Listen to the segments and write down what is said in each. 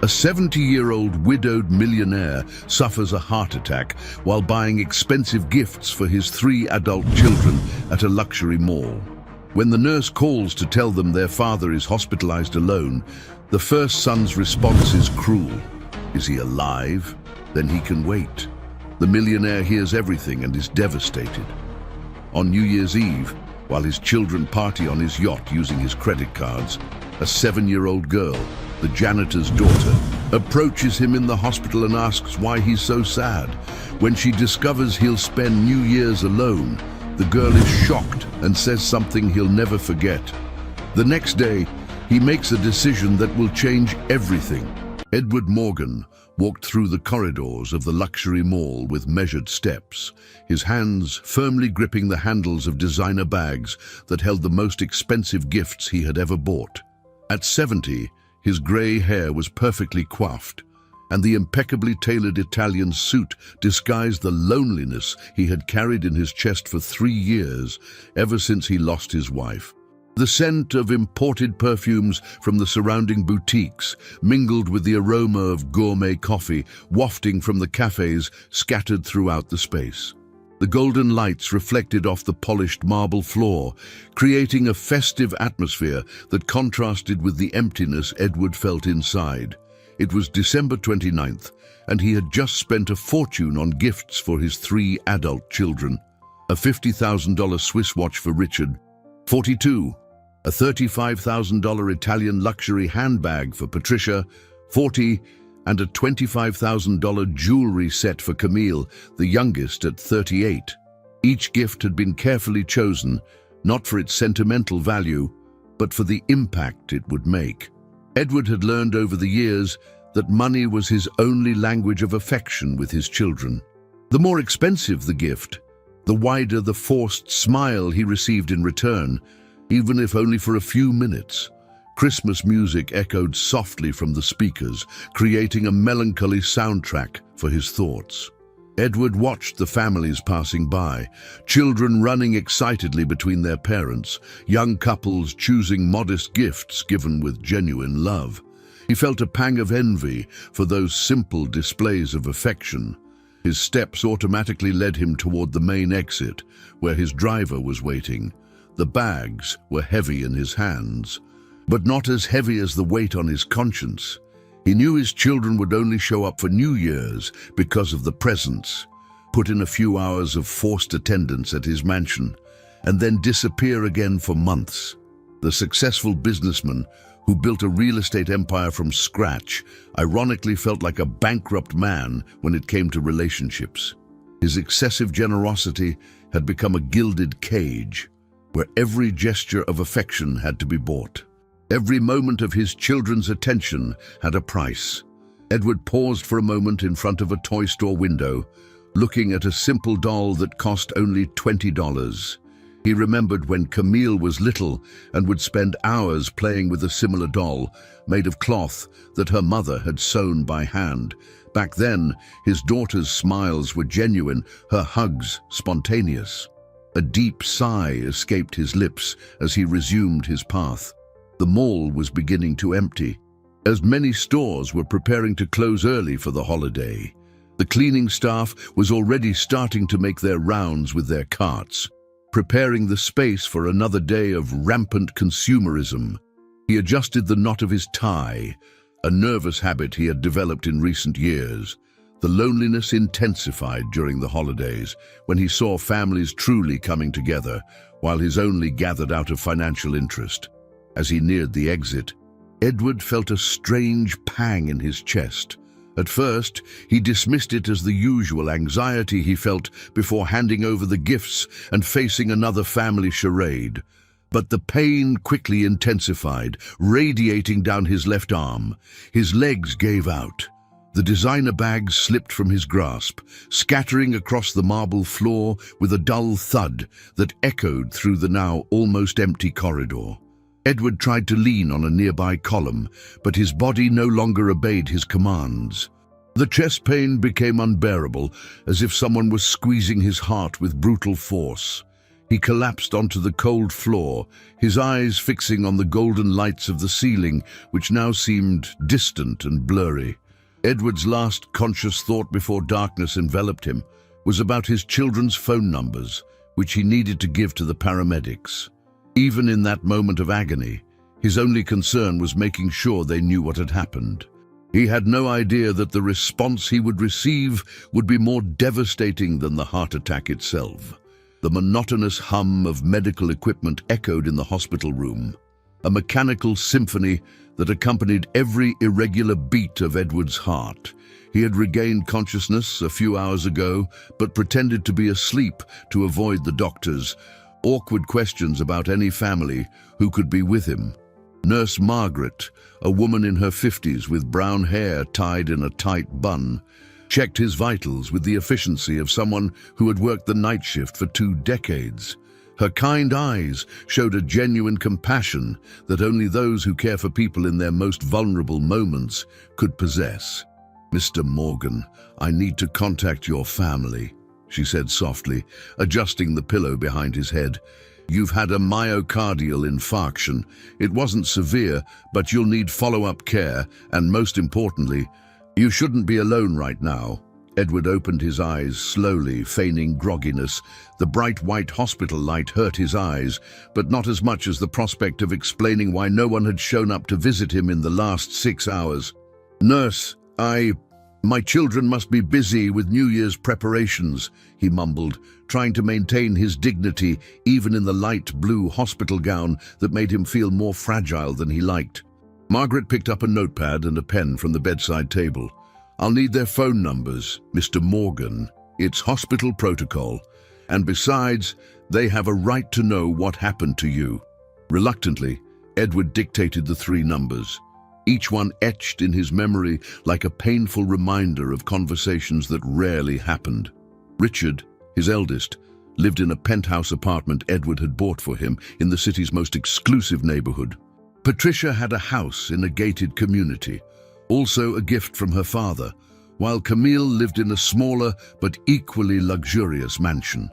A 70-year-old widowed millionaire suffers a heart attack while buying expensive gifts for his 3 adult children at a luxury mall. When the nurse calls to tell them their father is hospitalized alone, the first son's response is cruel. Is he alive? Then he can wait. The millionaire hears everything and is devastated. On New Year's Eve, while his children party on his yacht using his credit cards, a 7-year-old girl, the janitor's daughter, approaches him in the hospital and asks why he's so sad. When she discovers he'll spend New Year's alone, the girl is shocked and says something he'll never forget. The next day, he makes a decision that will change everything. Edward Morgan walked through the corridors of the luxury mall with measured steps, his hands firmly gripping the handles of designer bags that held the most expensive gifts he had ever bought. At 70, his grey hair was perfectly coiffed, and the impeccably tailored Italian suit disguised the loneliness he had carried in his chest for 3 years, ever since he lost his wife. The scent of imported perfumes from the surrounding boutiques mingled with the aroma of gourmet coffee wafting from the cafes scattered throughout the space. The golden lights reflected off the polished marble floor, creating a festive atmosphere that contrasted with the emptiness Edward felt inside. It was December 29th, and he had just spent a fortune on gifts for his 3 adult children. A $50,000 Swiss watch for Richard, 42, a $35,000 Italian luxury handbag for Patricia, 40, and a $25,000 jewelry set for Camille, the youngest at 38. Each gift had been carefully chosen, not for its sentimental value, but for the impact it would make. Edward had learned over the years that money was his only language of affection with his children. The more expensive the gift, the wider the forced smile he received in return, even if only for a few minutes. Christmas music echoed softly from the speakers, creating a melancholy soundtrack for his thoughts. Edward watched the families passing by, children running excitedly between their parents, young couples choosing modest gifts given with genuine love. He felt a pang of envy for those simple displays of affection. His steps automatically led him toward the main exit, where his driver was waiting. The bags were heavy in his hands, but not as heavy as the weight on his conscience. He knew his children would only show up for New Year's because of the presents, put in a few hours of forced attendance at his mansion, and then disappear again for months. The successful businessman who built a real estate empire from scratch ironically felt like a bankrupt man when it came to relationships. His excessive generosity had become a gilded cage, where every gesture of affection had to be bought. Every moment of his children's attention had a price. Edward paused for a moment in front of a toy store window, looking at a simple doll that cost only $20. He remembered when Camille was little and would spend hours playing with a similar doll, made of cloth that her mother had sewn by hand. Back then, his daughter's smiles were genuine, her hugs spontaneous. A deep sigh escaped his lips as he resumed his path. The mall was beginning to empty, as many stores were preparing to close early for the holiday. The cleaning staff was already starting to make their rounds with their carts, preparing the space for another day of rampant consumerism. He adjusted the knot of his tie, a nervous habit he had developed in recent years. The loneliness intensified during the holidays, when he saw families truly coming together, while his only gathered out of financial interest. As he neared the exit, Edward felt a strange pang in his chest. At first, he dismissed it as the usual anxiety he felt before handing over the gifts and facing another family charade. But the pain quickly intensified, radiating down his left arm. His legs gave out. The designer bags slipped from his grasp, scattering across the marble floor with a dull thud that echoed through the now almost empty corridor. Edward tried to lean on a nearby column, but his body no longer obeyed his commands. The chest pain became unbearable, as if someone was squeezing his heart with brutal force. He collapsed onto the cold floor, his eyes fixing on the golden lights of the ceiling, which now seemed distant and blurry. Edward's last conscious thought before darkness enveloped him was about his children's phone numbers, which he needed to give to the paramedics. Even in that moment of agony, his only concern was making sure they knew what had happened. He had no idea that the response he would receive would be more devastating than the heart attack itself. The monotonous hum of medical equipment echoed in the hospital room, a mechanical symphony that accompanied every irregular beat of Edward's heart. He had regained consciousness a few hours ago, but pretended to be asleep to avoid the doctors' awkward questions about any family who could be with him. Nurse Margaret, a woman in her 50s with brown hair tied in a tight bun, checked his vitals with the efficiency of someone who had worked the night shift for 2 decades. Her kind eyes showed a genuine compassion that only those who care for people in their most vulnerable moments could possess. "Mr. Morgan, I need to contact your family," she said softly, adjusting the pillow behind his head. "You've had a myocardial infarction. It wasn't severe, but you'll need follow-up care, and most importantly, you shouldn't be alone right now." Edward opened his eyes slowly, feigning grogginess. The bright white hospital light hurt his eyes, but not as much as the prospect of explaining why no one had shown up to visit him in the last 6 hours. "Nurse, my children must be busy with New Year's preparations," he mumbled, trying to maintain his dignity even in the light blue hospital gown that made him feel more fragile than he liked. Margaret picked up a notepad and a pen from the bedside table. "I'll need their phone numbers, Mr. Morgan. It's hospital protocol. And besides, they have a right to know what happened to you." Reluctantly, Edward dictated the 3 numbers, each one etched in his memory like a painful reminder of conversations that rarely happened. Richard, his eldest, lived in a penthouse apartment Edward had bought for him in the city's most exclusive neighborhood. Patricia had a house in a gated community, also a gift from her father, while Camille lived in a smaller but equally luxurious mansion.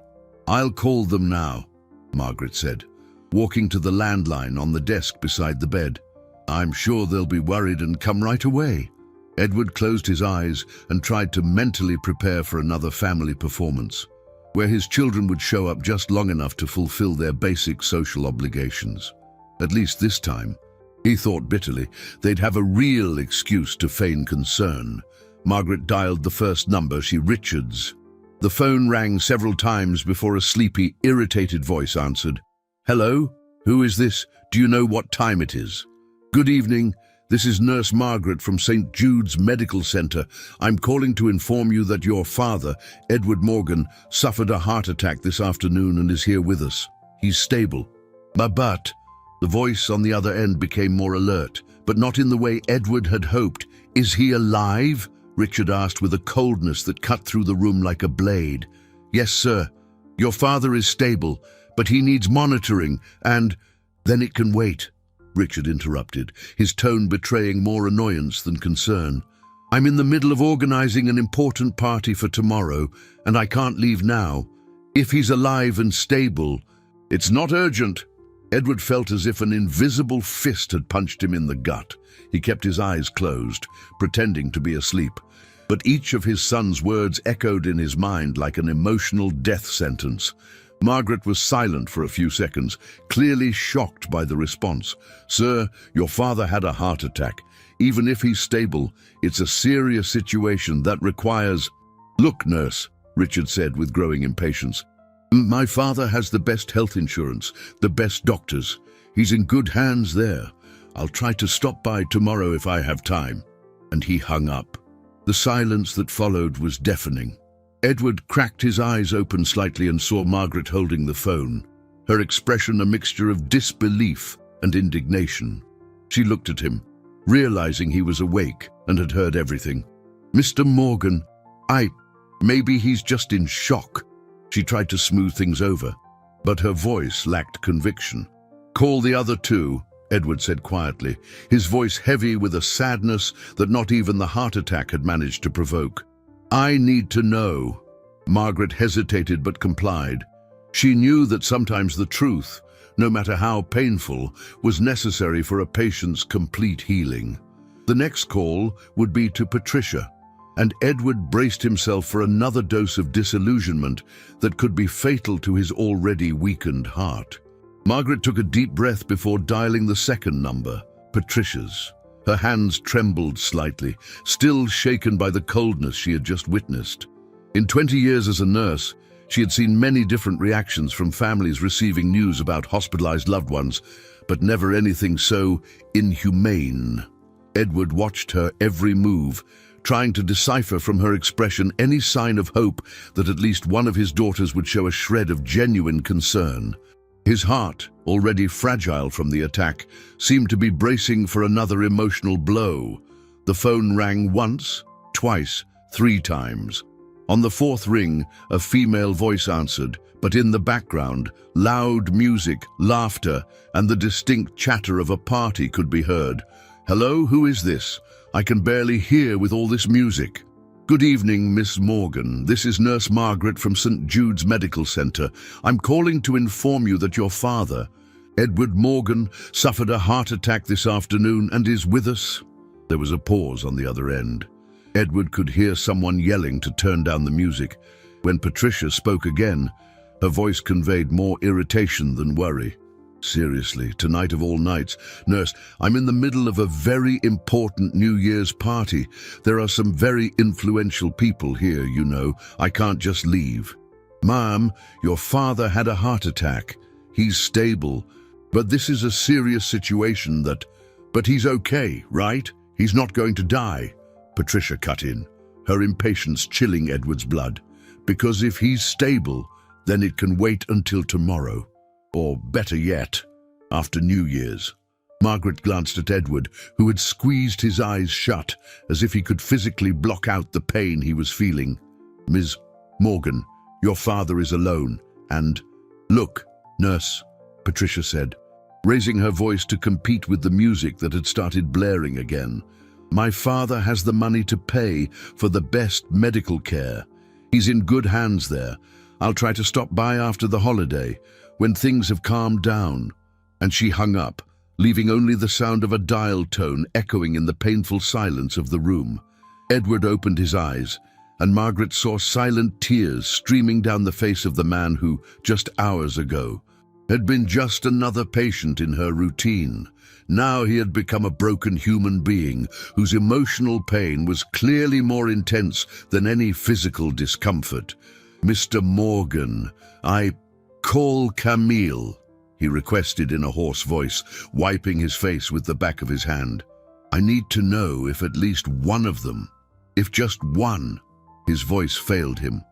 "I'll call them now," Margaret said, walking to the landline on the desk beside the bed. "I'm sure they'll be worried and come right away." Edward closed his eyes and tried to mentally prepare for another family performance, where his children would show up just long enough to fulfill their basic social obligations. At least this time, he thought bitterly, they'd have a real excuse to feign concern. Margaret dialed the first number, Richard's. The phone rang several times before a sleepy, irritated voice answered. "Hello? Who is this? Do you know what time it is?" "Good evening. This is Nurse Margaret from St. Jude's Medical Center. I'm calling to inform you that your father, Edward Morgan, suffered a heart attack this afternoon and is here with us. He's stable." But the voice on the other end became more alert, but not in the way Edward had hoped. "Is he alive?" Richard asked with a coldness that cut through the room like a blade. "Yes, sir. Your father is stable, but he needs monitoring, and then it can wait," Richard interrupted, his tone betraying more annoyance than concern. "I'm in the middle of organizing an important party for tomorrow, and I can't leave now. If he's alive and stable, it's not urgent." Edward felt as if an invisible fist had punched him in the gut. He kept his eyes closed, pretending to be asleep. But each of his son's words echoed in his mind like an emotional death sentence. Margaret was silent for a few seconds, clearly shocked by the response. "Sir, your father had a heart attack. Even if he's stable, it's a serious situation that requires—" "Look, nurse," Richard said with growing impatience. "My father has the best health insurance, the best doctors. He's in good hands there. I'll try to stop by tomorrow if I have time." And he hung up. The silence that followed was deafening. Edward cracked his eyes open slightly and saw Margaret holding the phone, her expression a mixture of disbelief and indignation. She looked at him, realizing he was awake and had heard everything. "Mr. Morgan, maybe he's just in shock." She tried to smooth things over, but her voice lacked conviction. "Call the other 2, Edward said quietly, his voice heavy with a sadness that not even the heart attack had managed to provoke. "I need to know." Margaret hesitated but complied. She knew that sometimes the truth, no matter how painful, was necessary for a patient's complete healing. The next call would be to Patricia, and Edward braced himself for another dose of disillusionment that could be fatal to his already weakened heart. Margaret took a deep breath before dialing the second number, Patricia's. Her hands trembled slightly, still shaken by the coldness she had just witnessed. In 20 years as a nurse, she had seen many different reactions from families receiving news about hospitalized loved ones, but never anything so inhumane. Edward watched her every move, trying to decipher from her expression any sign of hope that at least one of his daughters would show a shred of genuine concern. His heart, already fragile from the attack, seemed to be bracing for another emotional blow. The phone rang once, twice, 3 times. On the 4th ring, a female voice answered, but in the background, loud music, laughter, and the distinct chatter of a party could be heard. "Hello, who is this? I can barely hear with all this music." "Good evening, Miss Morgan. This is Nurse Margaret from St. Jude's Medical Center. I'm calling to inform you that your father, Edward Morgan, suffered a heart attack this afternoon and is with us." There was a pause on the other end. Edward could hear someone yelling to turn down the music. When Patricia spoke again, her voice conveyed more irritation than worry. "Seriously, tonight of all nights, nurse, I'm in the middle of a very important New Year's party. There are some very influential people here, you know. I can't just leave." "Ma'am, your father had a heart attack. He's stable, but this is a serious situation but he's okay, right? He's not going to die." Patricia cut in, her impatience chilling Edward's blood. "Because if he's stable, then it can wait until tomorrow. Or better yet, after New Year's." Margaret glanced at Edward, who had squeezed his eyes shut, as if he could physically block out the pain he was feeling. "Ms. Morgan, your father is alone, and—" "Look, nurse," Patricia said, raising her voice to compete with the music that had started blaring again. "My father has the money to pay for the best medical care. He's in good hands there. I'll try to stop by after the holiday, when things have calmed down." And she hung up, leaving only the sound of a dial tone echoing in the painful silence of the room. Edward opened his eyes, and Margaret saw silent tears streaming down the face of the man who, just hours ago, had been just another patient in her routine. Now he had become a broken human being whose emotional pain was clearly more intense than any physical discomfort. "Mr. Morgan, call Camille," he requested in a hoarse voice, wiping his face with the back of his hand. "I need to know if at least one of them, if just one." His voice failed him.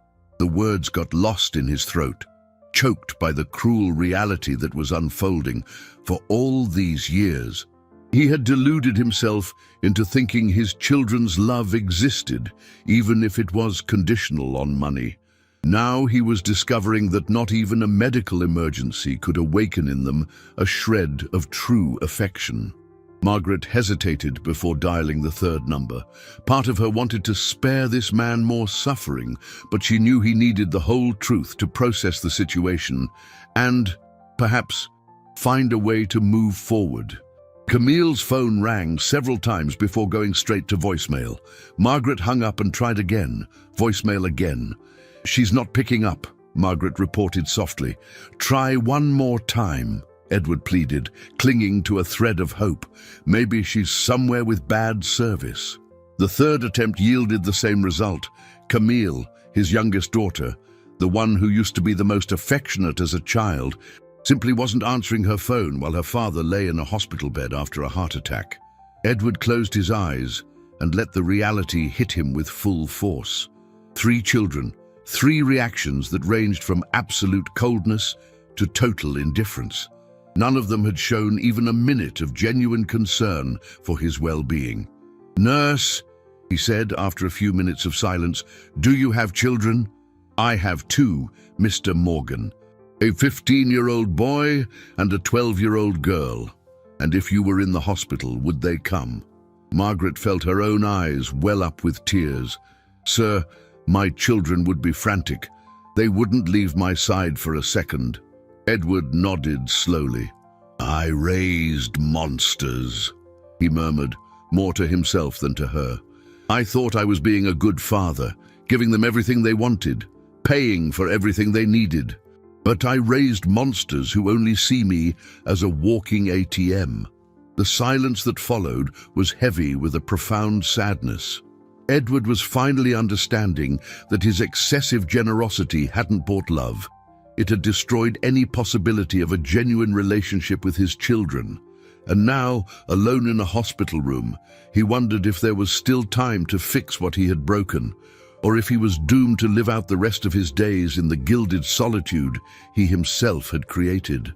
The words got lost in his throat, choked by the cruel reality that was unfolding. For all these years, he had deluded himself into thinking his children's love existed, even if it was conditional on money. Now he was discovering that not even a medical emergency could awaken in them a shred of true affection. Margaret hesitated before dialing the 3rd number. Part of her wanted to spare this man more suffering, but she knew he needed the whole truth to process the situation and, perhaps, find a way to move forward. Camille's phone rang several times before going straight to voicemail. Margaret hung up and tried again, voicemail again. "She's not picking up," Margaret reported softly. "Try one more time," Edward pleaded, clinging to a thread of hope. Maybe she's somewhere with bad service. The 3rd attempt yielded the same result. Camille, his youngest daughter, the one who used to be the most affectionate as a child, simply wasn't answering her phone while her father lay in a hospital bed after a heart attack. Edward closed his eyes and let the reality hit him with full force. 3 children, 3 reactions that ranged from absolute coldness to total indifference. None of them had shown even a minute of genuine concern for his well-being. "Nurse," he said after a few minutes of silence, "do you have children?" "I have 2, Mr. Morgan. A 15-year-old boy and a 12-year-old girl. And if you were in the hospital, would they come?" Margaret felt her own eyes well up with tears. "Sir, my children would be frantic. They wouldn't leave my side for a second. Edward nodded slowly. "I raised monsters," he murmured, more to himself than to her. "I thought I was being a good father, giving them everything they wanted, paying for everything they needed. But I raised monsters who only see me as a walking ATM." The silence that followed was heavy with a profound sadness. Edward was finally understanding that his excessive generosity hadn't bought love. It had destroyed any possibility of a genuine relationship with his children. And now, alone in a hospital room, he wondered if there was still time to fix what he had broken, or if he was doomed to live out the rest of his days in the gilded solitude he himself had created.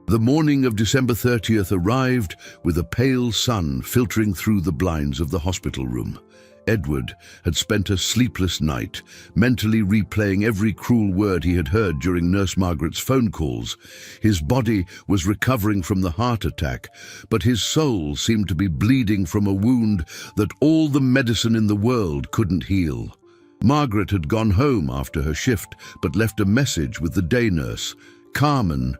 The morning of December 30th arrived with a pale sun filtering through the blinds of the hospital room. Edward had spent a sleepless night, mentally replaying every cruel word he had heard during Nurse Margaret's phone calls. His body was recovering from the heart attack, but his soul seemed to be bleeding from a wound that all the medicine in the world couldn't heal. Margaret had gone home after her shift, but left a message with the day nurse, Carmen,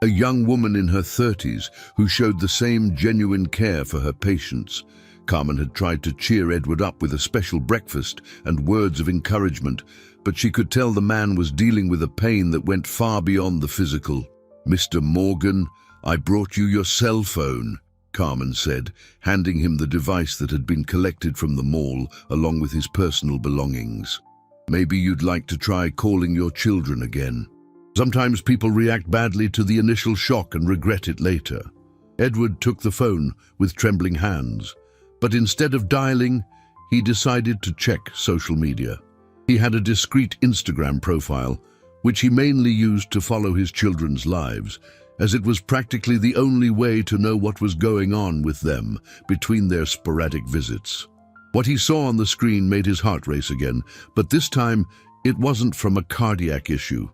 a young woman in her 30s who showed the same genuine care for her patients. Carmen had tried to cheer Edward up with a special breakfast and words of encouragement, but she could tell the man was dealing with a pain that went far beyond the physical. "Mr. Morgan, I brought you your cell phone," Carmen said, handing him the device that had been collected from the mall along with his personal belongings. "Maybe you'd like to try calling your children again. Sometimes people react badly to the initial shock and regret it later." Edward took the phone with trembling hands. But instead of dialing, he decided to check social media. He had a discreet Instagram profile, which he mainly used to follow his children's lives, as it was practically the only way to know what was going on with them between their sporadic visits. What he saw on the screen made his heart race again, but this time it wasn't from a cardiac issue.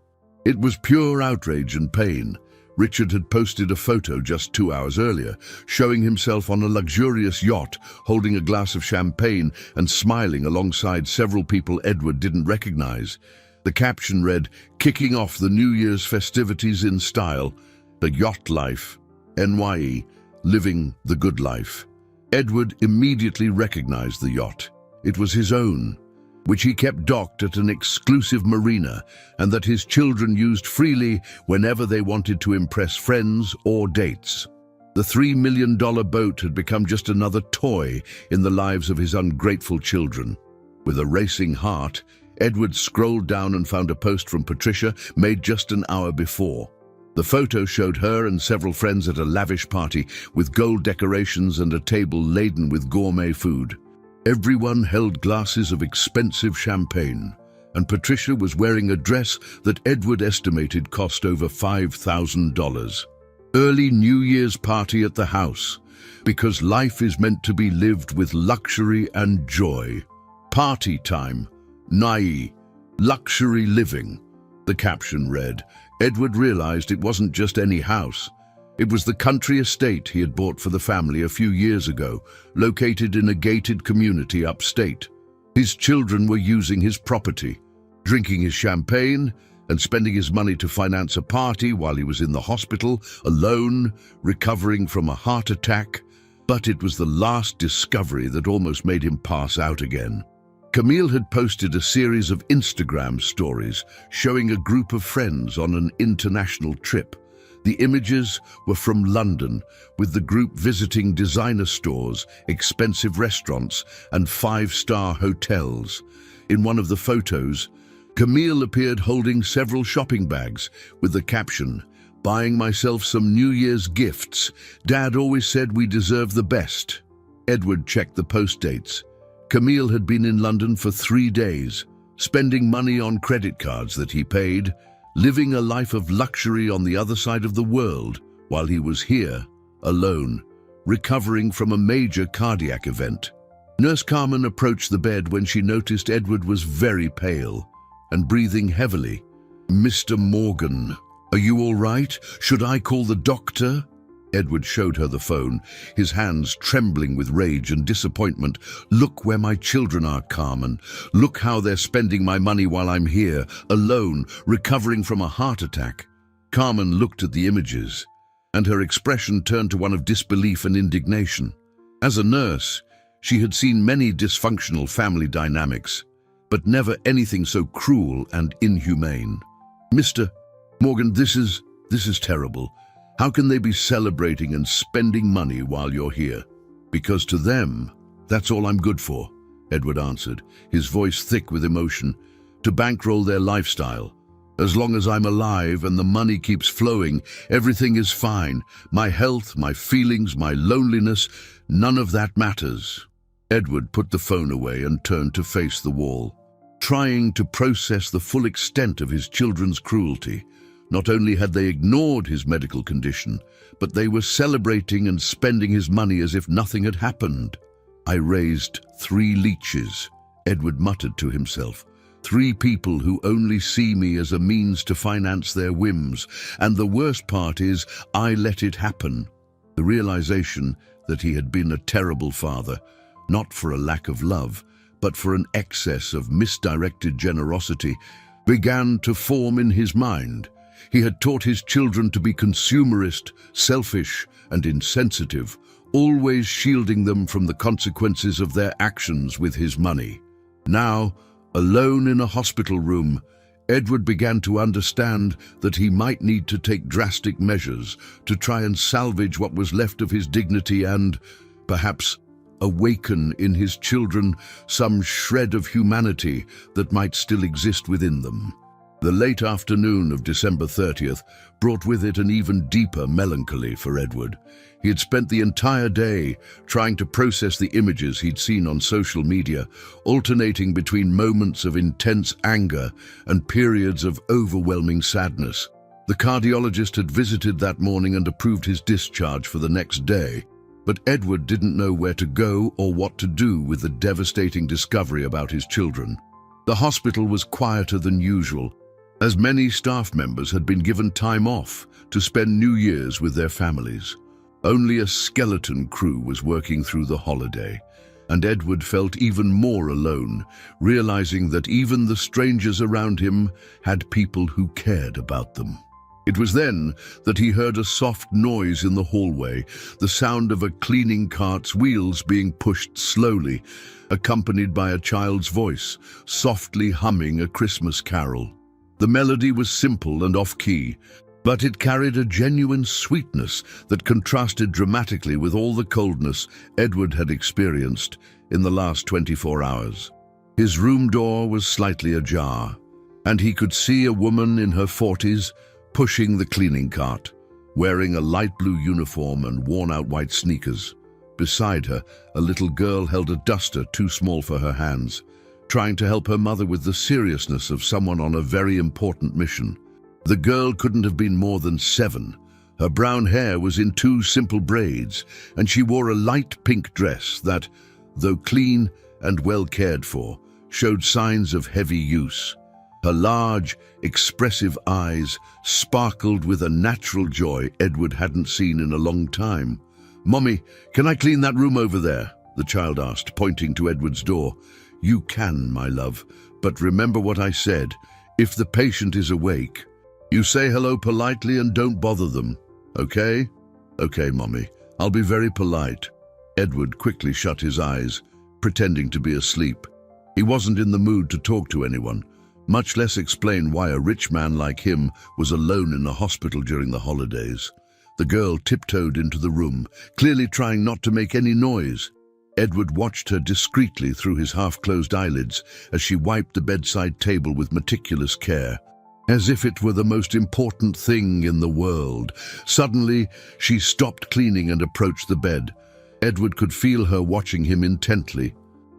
It was pure outrage and pain. Richard had posted a photo just 2 hours earlier, showing himself on a luxurious yacht, holding a glass of champagne and smiling alongside several people Edward didn't recognize. The caption read, "Kicking off the New Year's festivities in style, the yacht life, NYE, living the good life." Edward immediately recognized the yacht. It was his own, which he kept docked at an exclusive marina, and that his children used freely whenever they wanted to impress friends or dates. The $3 million boat had become just another toy in the lives of his ungrateful children. With a racing heart, Edward scrolled down and found a post from Patricia made just an hour before. The photo showed her and several friends at a lavish party with gold decorations and a table laden with gourmet food. Everyone held glasses of expensive champagne, and Patricia was wearing a dress that Edward estimated cost over $5,000. Early New Year's party at the house, because life is meant to be lived with luxury and joy. Party time, NYE, luxury living. The caption read. Edward realized it wasn't just any house. It was the country estate he had bought for the family a few years ago, located in a gated community upstate. His children were using his property, drinking his champagne and spending his money to finance a party while he was in the hospital, alone, recovering from a heart attack. But it was the last discovery that almost made him pass out again. Camille had posted a series of Instagram stories showing a group of friends on an international trip. The images were from London, with the group visiting designer stores, expensive restaurants, and 5-star hotels. In one of the photos, Camille appeared holding several shopping bags with the caption, "Buying myself some New Year's gifts. Dad always said we deserve the best." Edward checked the post dates. Camille had been in London for 3 days, spending money on credit cards that he paid, living a life of luxury on the other side of the world while he was here, alone, recovering from a major cardiac event. Nurse Carmen approached the bed when she noticed Edward was very pale and breathing heavily. "Mr. Morgan, are you all right? Should I call the doctor?" Edward showed her the phone, his hands trembling with rage and disappointment. "Look where my children are, Carmen. Look how they're spending my money while I'm here, alone, recovering from a heart attack." Carmen looked at the images, and her expression turned to one of disbelief and indignation. As a nurse, she had seen many dysfunctional family dynamics, but never anything so cruel and inhumane. "Mr. Morgan, this is terrible. How can they be celebrating and spending money while you're here?" "Because to them, that's all I'm good for," Edward answered, his voice thick with emotion. "To bankroll their lifestyle. As long as I'm alive and the money keeps flowing, everything is fine. My health, my feelings, my loneliness, none of that matters." Edward put the phone away and turned to face the wall, trying to process the full extent of his children's cruelty. Not only had they ignored his medical condition, but they were celebrating and spending his money as if nothing had happened. "I raised 3 leeches," Edward muttered to himself. 3 people who only see me as a means to finance their whims, and the worst part is I let it happen." The realization that he had been a terrible father, not for a lack of love, but for an excess of misdirected generosity, began to form in his mind. He had taught his children to be consumerist, selfish, and insensitive, always shielding them from the consequences of their actions with his money. Now, alone in a hospital room, Edward began to understand that he might need to take drastic measures to try and salvage what was left of his dignity and, perhaps, awaken in his children some shred of humanity that might still exist within them. The late afternoon of December 30th brought with it an even deeper melancholy for Edward. He had spent the entire day trying to process the images he'd seen on social media, alternating between moments of intense anger and periods of overwhelming sadness. The cardiologist had visited that morning and approved his discharge for the next day, but Edward didn't know where to go or what to do with the devastating discovery about his children. The hospital was quieter than usual, as many staff members had been given time off to spend New Year's with their families. Only a skeleton crew was working through the holiday, and Edward felt even more alone, realizing that even the strangers around him had people who cared about them. It was then that he heard a soft noise in the hallway, the sound of a cleaning cart's wheels being pushed slowly, accompanied by a child's voice, softly humming a Christmas carol. The melody was simple and off-key, but it carried a genuine sweetness that contrasted dramatically with all the coldness Edward had experienced in the last 24 hours. His room door was slightly ajar, and he could see a woman in her 40s pushing the cleaning cart, wearing a light blue uniform and worn-out white sneakers. Beside her, a little girl held a duster too small for her hands, trying to help her mother with the seriousness of someone on a very important mission. The girl couldn't have been more than 7. Her brown hair was in 2 simple braids, and she wore a light pink dress that, though clean and well cared for, showed signs of heavy use. Her large, expressive eyes sparkled with a natural joy Edward hadn't seen in a long time. "Mommy, can I clean that room over there?" the child asked, pointing to Edward's door. "You can, my love, but remember what I said. If the patient is awake, you say hello politely and don't bother them, okay?" "Okay, Mommy, I'll be very polite." Edward quickly shut his eyes, pretending to be asleep. He wasn't in the mood to talk to anyone, much less explain why a rich man like him was alone in a hospital during the holidays. The girl tiptoed into the room, clearly trying not to make any noise. Edward watched her discreetly through his half-closed eyelids as she wiped the bedside table with meticulous care, as if it were the most important thing in the world. Suddenly, she stopped cleaning and approached the bed. Edward could feel her watching him intently.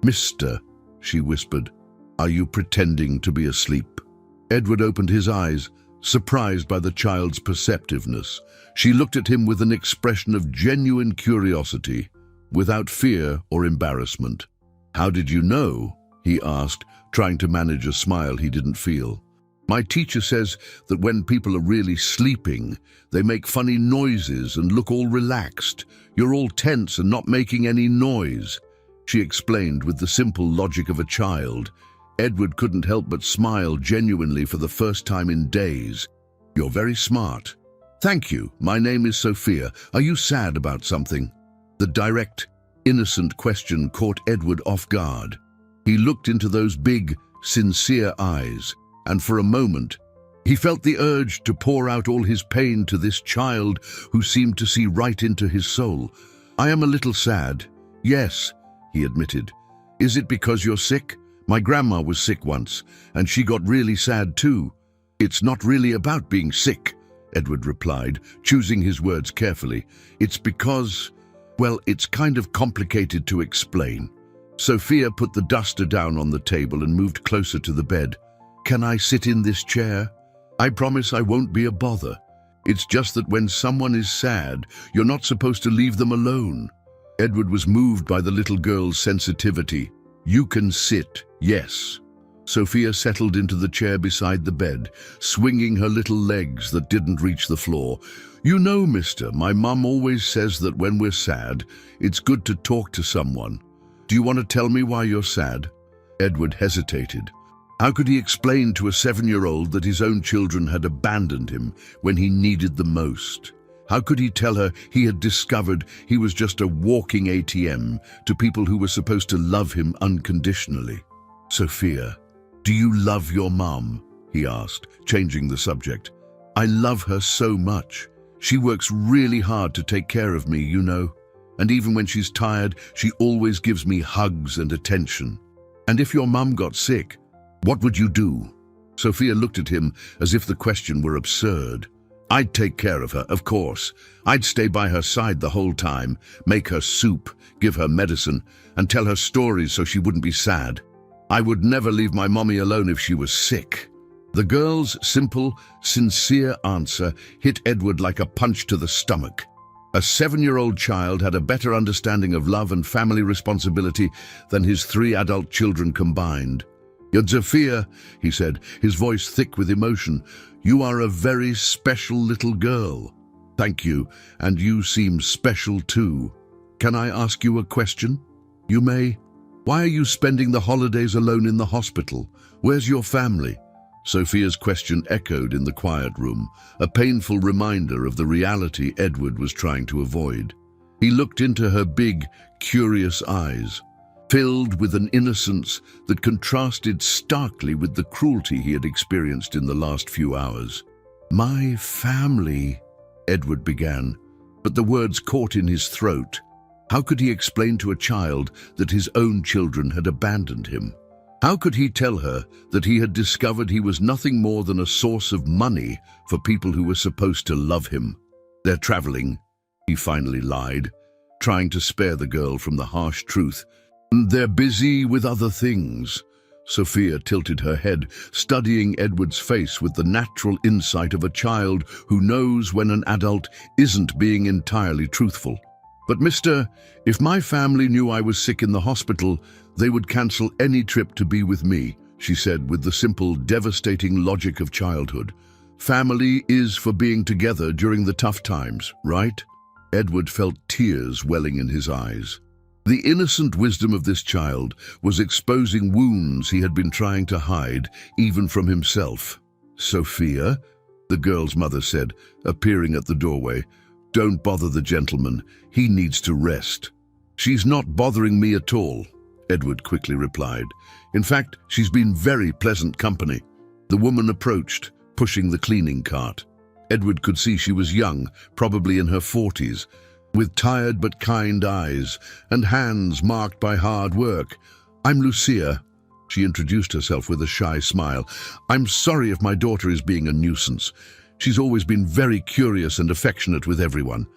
"Mister," she whispered, "are you pretending to be asleep?" Edward opened his eyes, surprised by the child's perceptiveness. She looked at him with an expression of genuine curiosity, without fear or embarrassment. "How did you know?" he asked, trying to manage a smile he didn't feel. My teacher says that when people are really sleeping, they make funny noises and look all relaxed. You're all tense and not making any noise, she explained with the simple logic of a child. Edward couldn't help but smile genuinely for the first time in days. You're very smart. Thank you. My name is Sophia. Are you sad about something? The direct, innocent question caught Edward off guard. He looked into those big, sincere eyes, and for a moment, he felt the urge to pour out all his pain to this child who seemed to see right into his soul. I am a little sad. Yes, he admitted. Is it because you're sick? My grandma was sick once, and she got really sad too. It's not really about being sick, Edward replied, choosing his words carefully. It's because, well, it's kind of complicated to explain. Sophia put the duster down on the table and moved closer to the bed. Can I sit in this chair? I promise I won't be a bother. It's just that when someone is sad, you're not supposed to leave them alone. Edward was moved by the little girl's sensitivity. You can sit, yes. Sophia settled into the chair beside the bed, swinging her little legs that didn't reach the floor. You know, mister, my mum always says that when we're sad, it's good to talk to someone. Do you want to tell me why you're sad? Edward hesitated. How could he explain to a 7-year-old that his own children had abandoned him when he needed them most? How could he tell her he had discovered he was just a walking ATM to people who were supposed to love him unconditionally? Sophia, do you love your mum? He asked, changing the subject. I love her so much. She works really hard to take care of me, you know. And even when she's tired, she always gives me hugs and attention. And if your mum got sick, what would you do? Sophia looked at him as if the question were absurd. I'd take care of her, of course. I'd stay by her side the whole time, make her soup, give her medicine, and tell her stories so she wouldn't be sad. I would never leave my mommy alone if she was sick. The girl's simple, sincere answer hit Edward like a punch to the stomach. A 7-year-old child had a better understanding of love and family responsibility than his 3 adult children combined. Sophia, he said, his voice thick with emotion, you are a very special little girl. Thank you, and you seem special too. Can I ask you a question? You may. Why are you spending the holidays alone in the hospital? Where's your family? Sophia's question echoed in the quiet room, a painful reminder of the reality Edward was trying to avoid. He looked into her big, curious eyes, filled with an innocence that contrasted starkly with the cruelty he had experienced in the last few hours. My family, Edward began, but the words caught in his throat. How could he explain to a child that his own children had abandoned him? How could he tell her that he had discovered he was nothing more than a source of money for people who were supposed to love him? They're traveling, he finally lied, trying to spare the girl from the harsh truth. They're busy with other things. Sophia tilted her head, studying Edward's face with the natural insight of a child who knows when an adult isn't being entirely truthful. But mister, if my family knew I was sick in the hospital, they would cancel any trip to be with me, she said with the simple, devastating logic of childhood. Family is for being together during the tough times, right? Edward felt tears welling in his eyes. The innocent wisdom of this child was exposing wounds he had been trying to hide, even from himself. Sophia, the girl's mother said, appearing at the doorway, don't bother the gentleman. He needs to rest. She's not bothering me at all, Edward quickly replied. In fact, she's been very pleasant company. The woman approached, pushing the cleaning cart. Edward could see she was young, probably in her 40s, with tired but kind eyes and hands marked by hard work. I'm Lucia, she introduced herself with a shy smile. I'm sorry if my daughter is being a nuisance. She's always been very curious and affectionate with everyone.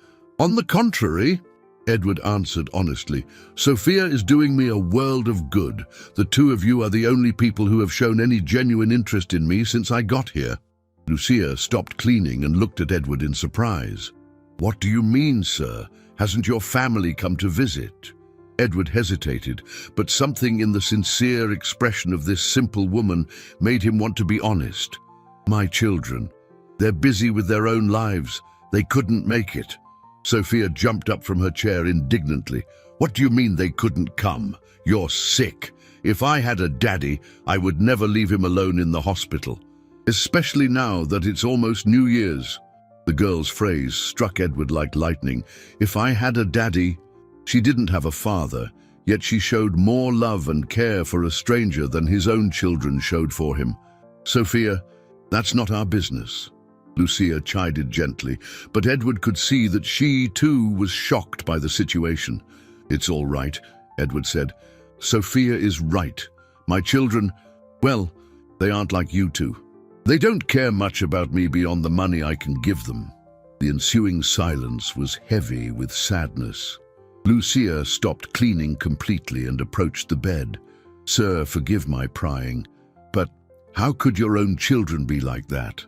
On the contrary, Edward answered honestly, Sophia is doing me a world of good. The two of you are the only people who have shown any genuine interest in me since I got here. Lucia stopped cleaning and looked at Edward in surprise. What do you mean, sir? Hasn't your family come to visit? Edward hesitated, but something in the sincere expression of this simple woman made him want to be honest. My children. They're busy with their own lives. They couldn't make it. Sophia jumped up from her chair indignantly. What do you mean they couldn't come? You're sick. If I had a daddy, I would never leave him alone in the hospital. Especially now that it's almost New Year's. The girl's phrase struck Edward like lightning. If I had a daddy. She didn't have a father, yet she showed more love and care for a stranger than his own children showed for him. Sophia, that's not our business. Lucia chided gently, but Edward could see that she, too, was shocked by the situation. It's all right, Edward said. Sophia is right. My children, well, they aren't like you two. They don't care much about me beyond the money I can give them. The ensuing silence was heavy with sadness. Lucia stopped cleaning completely and approached the bed. Sir, forgive my prying, but how could your own children be like that?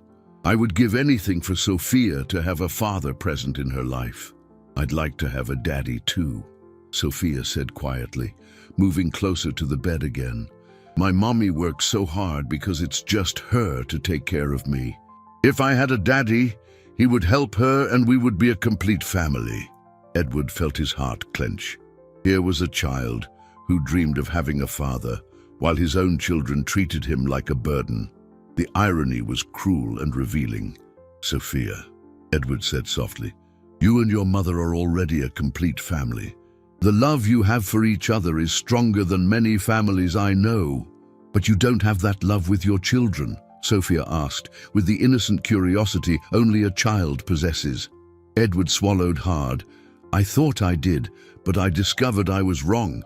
I would give anything for Sophia to have a father present in her life. I'd like to have a daddy too, Sophia said quietly, moving closer to the bed again. My mommy works so hard because it's just her to take care of me. If I had a daddy, he would help her and we would be a complete family. Edward felt his heart clench. Here was a child who dreamed of having a father, while his own children treated him like a burden. The irony was cruel and revealing. Sophia, Edward said softly, you and your mother are already a complete family. The love you have for each other is stronger than many families I know. But you don't have that love with your children, Sophia asked, with the innocent curiosity only a child possesses. Edward swallowed hard. I thought I did, but I discovered I was wrong.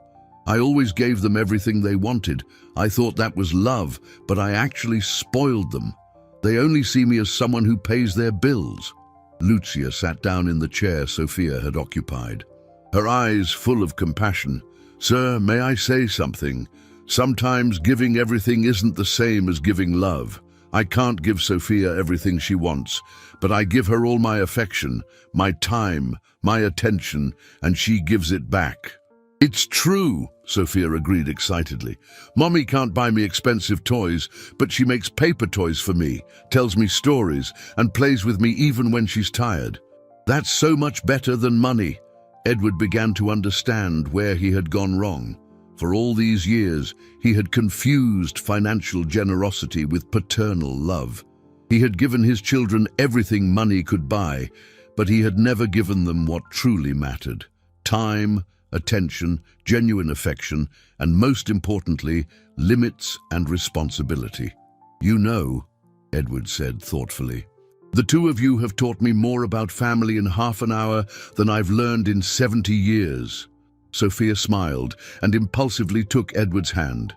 I always gave them everything they wanted. I thought that was love, but I actually spoiled them. They only see me as someone who pays their bills. Lucia sat down in the chair Sophia had occupied, her eyes full of compassion. Sir, may I say something? Sometimes giving everything isn't the same as giving love. I can't give Sophia everything she wants, but I give her all my affection, my time, my attention, and she gives it back. It's true, Sophia agreed excitedly. Mommy can't buy me expensive toys, but she makes paper toys for me, tells me stories, and plays with me even when she's tired. That's so much better than money. Edward began to understand where he had gone wrong. For all these years, he had confused financial generosity with paternal love. He had given his children everything money could buy, but he had never given them what truly mattered: time, attention, genuine affection, and most importantly, limits and responsibility. You know, Edward said thoughtfully, the two of you have taught me more about family in half an hour than I've learned in 70 years. Sophia smiled and impulsively took Edward's hand.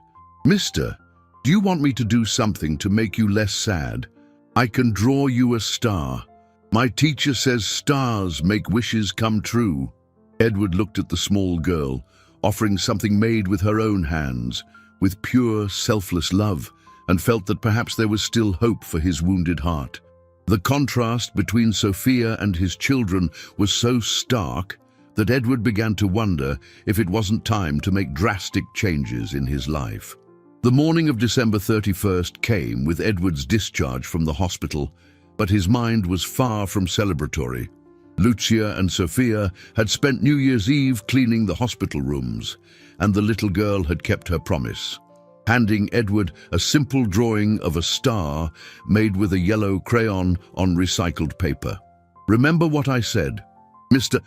Mister, do you want me to do something to make you less sad? I can draw you a star. My teacher says stars make wishes come true. Edward looked at the small girl, offering something made with her own hands, with pure, selfless love, and felt that perhaps there was still hope for his wounded heart. The contrast between Sophia and his children was so stark that Edward began to wonder if it wasn't time to make drastic changes in his life. The morning of December 31st came with Edward's discharge from the hospital, but his mind was far from celebratory. Lucia and Sophia had spent New Year's Eve cleaning the hospital rooms, and the little girl had kept her promise, handing Edward a simple drawing of a star made with a yellow crayon on recycled paper. Remember what I said? Mr.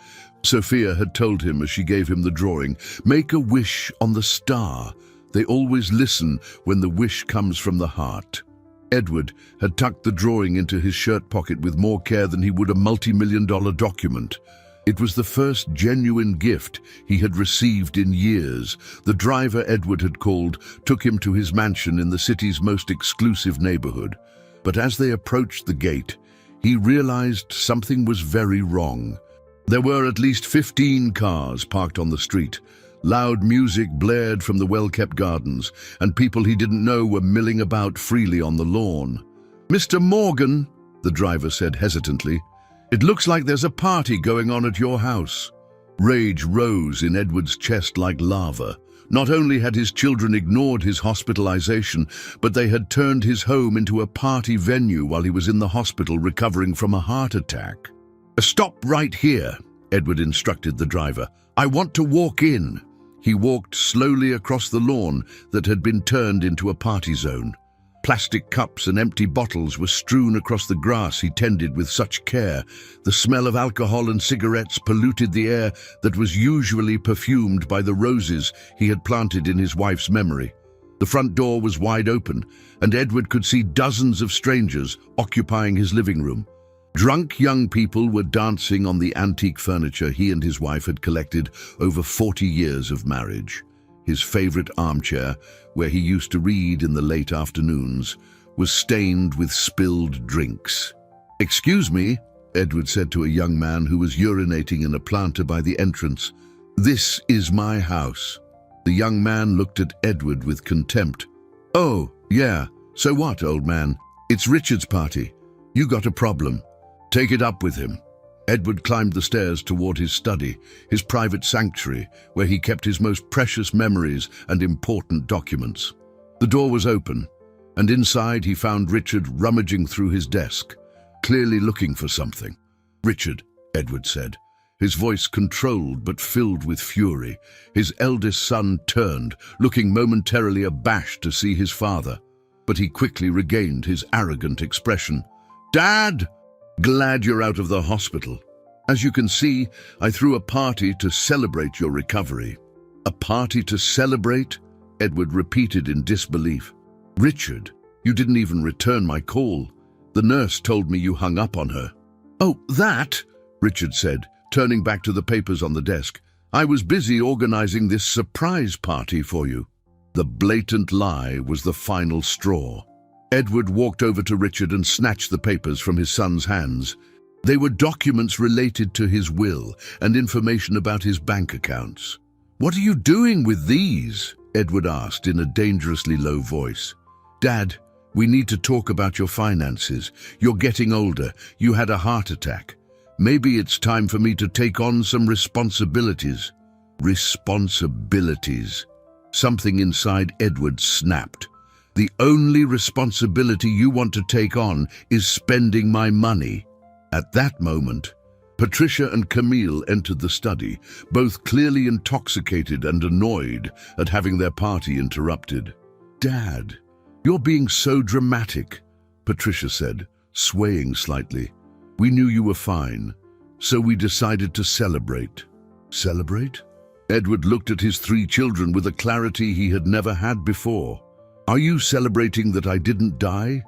Sophia had told him as she gave him the drawing, make a wish on the star. They always listen when the wish comes from the heart. Edward had tucked the drawing into his shirt pocket with more care than he would a multi-million-dollar document. It was the first genuine gift he had received in years. The driver Edward had called took him to his mansion in the city's most exclusive neighborhood. But as they approached the gate, he realized something was very wrong. There were at least 15 cars parked on the street. Loud music blared from the well-kept gardens, and people he didn't know were milling about freely on the lawn. Mr. Morgan, the driver said hesitantly, it looks like there's a party going on at your house. Rage rose in Edward's chest like lava. Not only had his children ignored his hospitalization, but they had turned his home into a party venue while he was in the hospital recovering from a heart attack. "Stop right here," Edward instructed the driver. "I want to walk in." He walked slowly across the lawn that had been turned into a party zone. Plastic cups and empty bottles were strewn across the grass he tended with such care. The smell of alcohol and cigarettes polluted the air that was usually perfumed by the roses he had planted in his wife's memory. The front door was wide open, and Edward could see dozens of strangers occupying his living room. Drunk young people were dancing on the antique furniture he and his wife had collected over 40 years of marriage. His favorite armchair, where he used to read in the late afternoons, was stained with spilled drinks. "Excuse me," Edward said to a young man who was urinating in a planter by the entrance. "This is my house." The young man looked at Edward with contempt. "Oh, yeah, so what, old man? It's Richard's party. You got a problem. Take it up with him." Edward climbed the stairs toward his study, his private sanctuary, where he kept his most precious memories and important documents. The door was open, and inside he found Richard rummaging through his desk, clearly looking for something. "Richard," Edward said, his voice controlled but filled with fury. His eldest son turned, looking momentarily abashed to see his father, but he quickly regained his arrogant expression. "Dad! Glad you're out of the hospital. As you can see, I threw a party to celebrate your recovery." "A party to celebrate?" Edward repeated in disbelief. "Richard, you didn't even return my call. The nurse told me you hung up on her." "Oh, that?" Richard said, turning back to the papers on the desk. "I was busy organizing this surprise party for you." The blatant lie was the final straw. Edward walked over to Richard and snatched the papers from his son's hands. They were documents related to his will and information about his bank accounts. "What are you doing with these?" Edward asked in a dangerously low voice. "Dad, we need to talk about your finances. You're getting older. You had a heart attack. Maybe it's time for me to take on some responsibilities." Responsibilities. Something inside Edward snapped. "The only responsibility you want to take on is spending my money." At that moment, Patricia and Camille entered the study, both clearly intoxicated and annoyed at having their party interrupted. "Dad, you're being so dramatic," Patricia said, swaying slightly. "We knew you were fine, so we decided to celebrate." "Celebrate?" Edward looked at his 3 children with a clarity he had never had before. "Are you celebrating that I didn't die?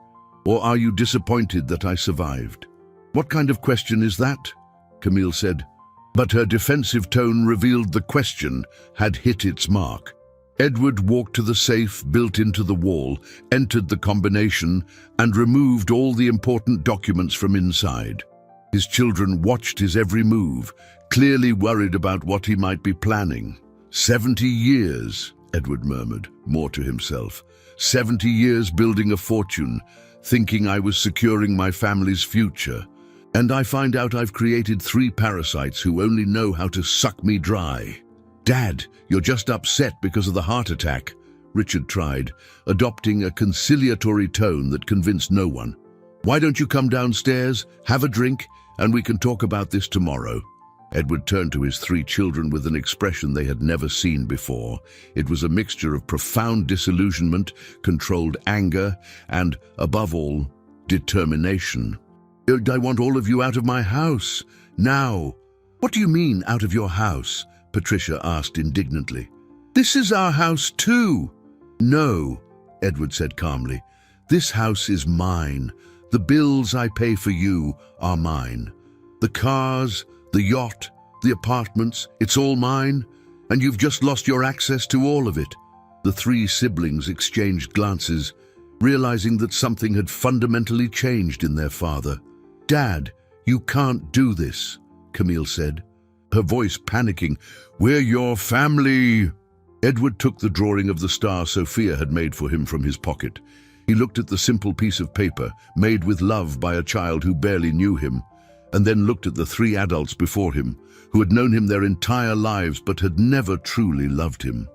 Or are you disappointed that I survived?" "What kind of question is that?" Camille said. But her defensive tone revealed the question had hit its mark. Edward walked to the safe built into the wall, entered the combination, and removed all the important documents from inside. His children watched his every move, clearly worried about what he might be planning. 70 years, Edward murmured, more to himself. 70 years building a fortune, thinking I was securing my family's future. And I find out I've created 3 parasites who only know how to suck me dry. "Dad, you're just upset because of the heart attack," Richard tried, adopting a conciliatory tone that convinced no one. "Why don't you come downstairs, have a drink, and we can talk about this tomorrow?" Edward turned to his 3 children with an expression they had never seen before. It was a mixture of profound disillusionment, controlled anger, and, above all, determination. "I want all of you out of my house, now." "What do you mean, out of your house?" Patricia asked indignantly. "This is our house too." "No," Edward said calmly. "This house is mine. The bills I pay for you are mine. The cars, the yacht, the apartments, it's all mine, and you've just lost your access to all of it." The 3 siblings exchanged glances, realizing that something had fundamentally changed in their father. "Dad, you can't do this," Camille said, her voice panicking. "We're your family." Edward took the drawing of the star Sophia had made for him from his pocket. He looked at the simple piece of paper, made with love by a child who barely knew him, and then looked at the 3 adults before him, who had known him their entire lives but had never truly loved him.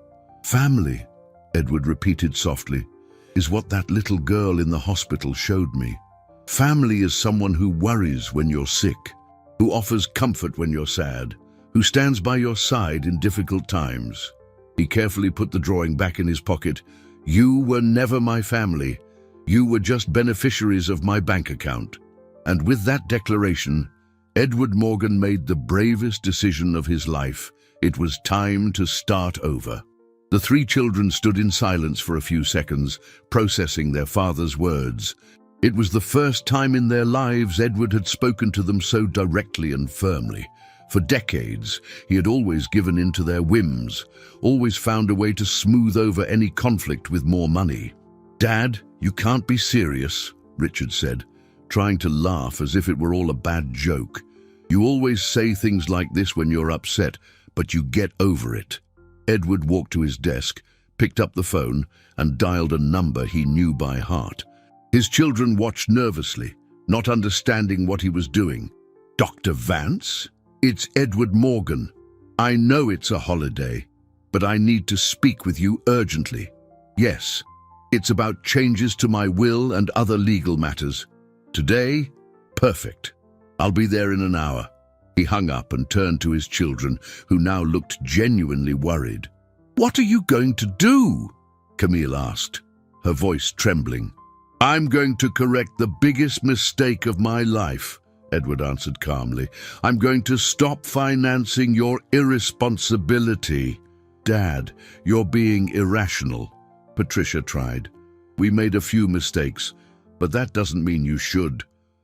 Family, Edward repeated softly, is what that little girl in the hospital showed me. Family is someone who worries when you're sick, who offers comfort when you're sad, who stands by your side in difficult times. He carefully put the drawing back in his pocket. You were never my family. You were just beneficiaries of my bank account. And with that declaration, Edward Morgan made the bravest decision of his life. It was time to start over. The three children stood in silence for a few seconds, processing their father's words. It was the first time in their lives Edward had spoken to them so directly and firmly. For decades, he had always given in to their whims, always found a way to smooth over any conflict with more money. "Dad, you can't be serious," Richard said, trying to laugh as if it were all a bad joke. "You always say things like this when you're upset, but you get over it." Edward walked to his desk, picked up the phone, and dialed a number he knew by heart. His children watched nervously, not understanding what he was doing. "Dr. Vance? It's Edward Morgan. I know it's a holiday, but I need to speak with you urgently. Yes, it's about changes to my will and other legal matters. Today? Perfect. I'll be there in an hour." He hung up and turned to his children, who now looked genuinely worried. "What are you going to do?" Camille asked, her voice trembling. "I'm going to correct the biggest mistake of my life," Edward answered calmly. "I'm going to stop financing your irresponsibility." "Dad, you're being irrational," Patricia tried. "We made a few mistakes, but that doesn't mean you should."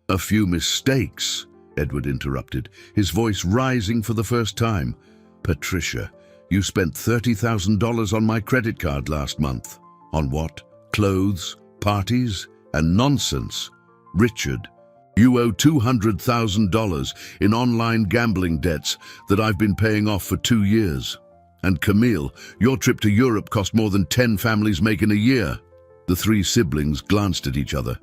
"A few mistakes?" Edward interrupted, his voice rising for the first time. "Patricia, you spent $30,000 on my credit card last month. On what? Clothes, parties, and nonsense. Richard, you owe $200,000 in online gambling debts that I've been paying off for 2 years. And Camille, your trip to Europe cost more than 10 families make in a year." The three siblings glanced at each other,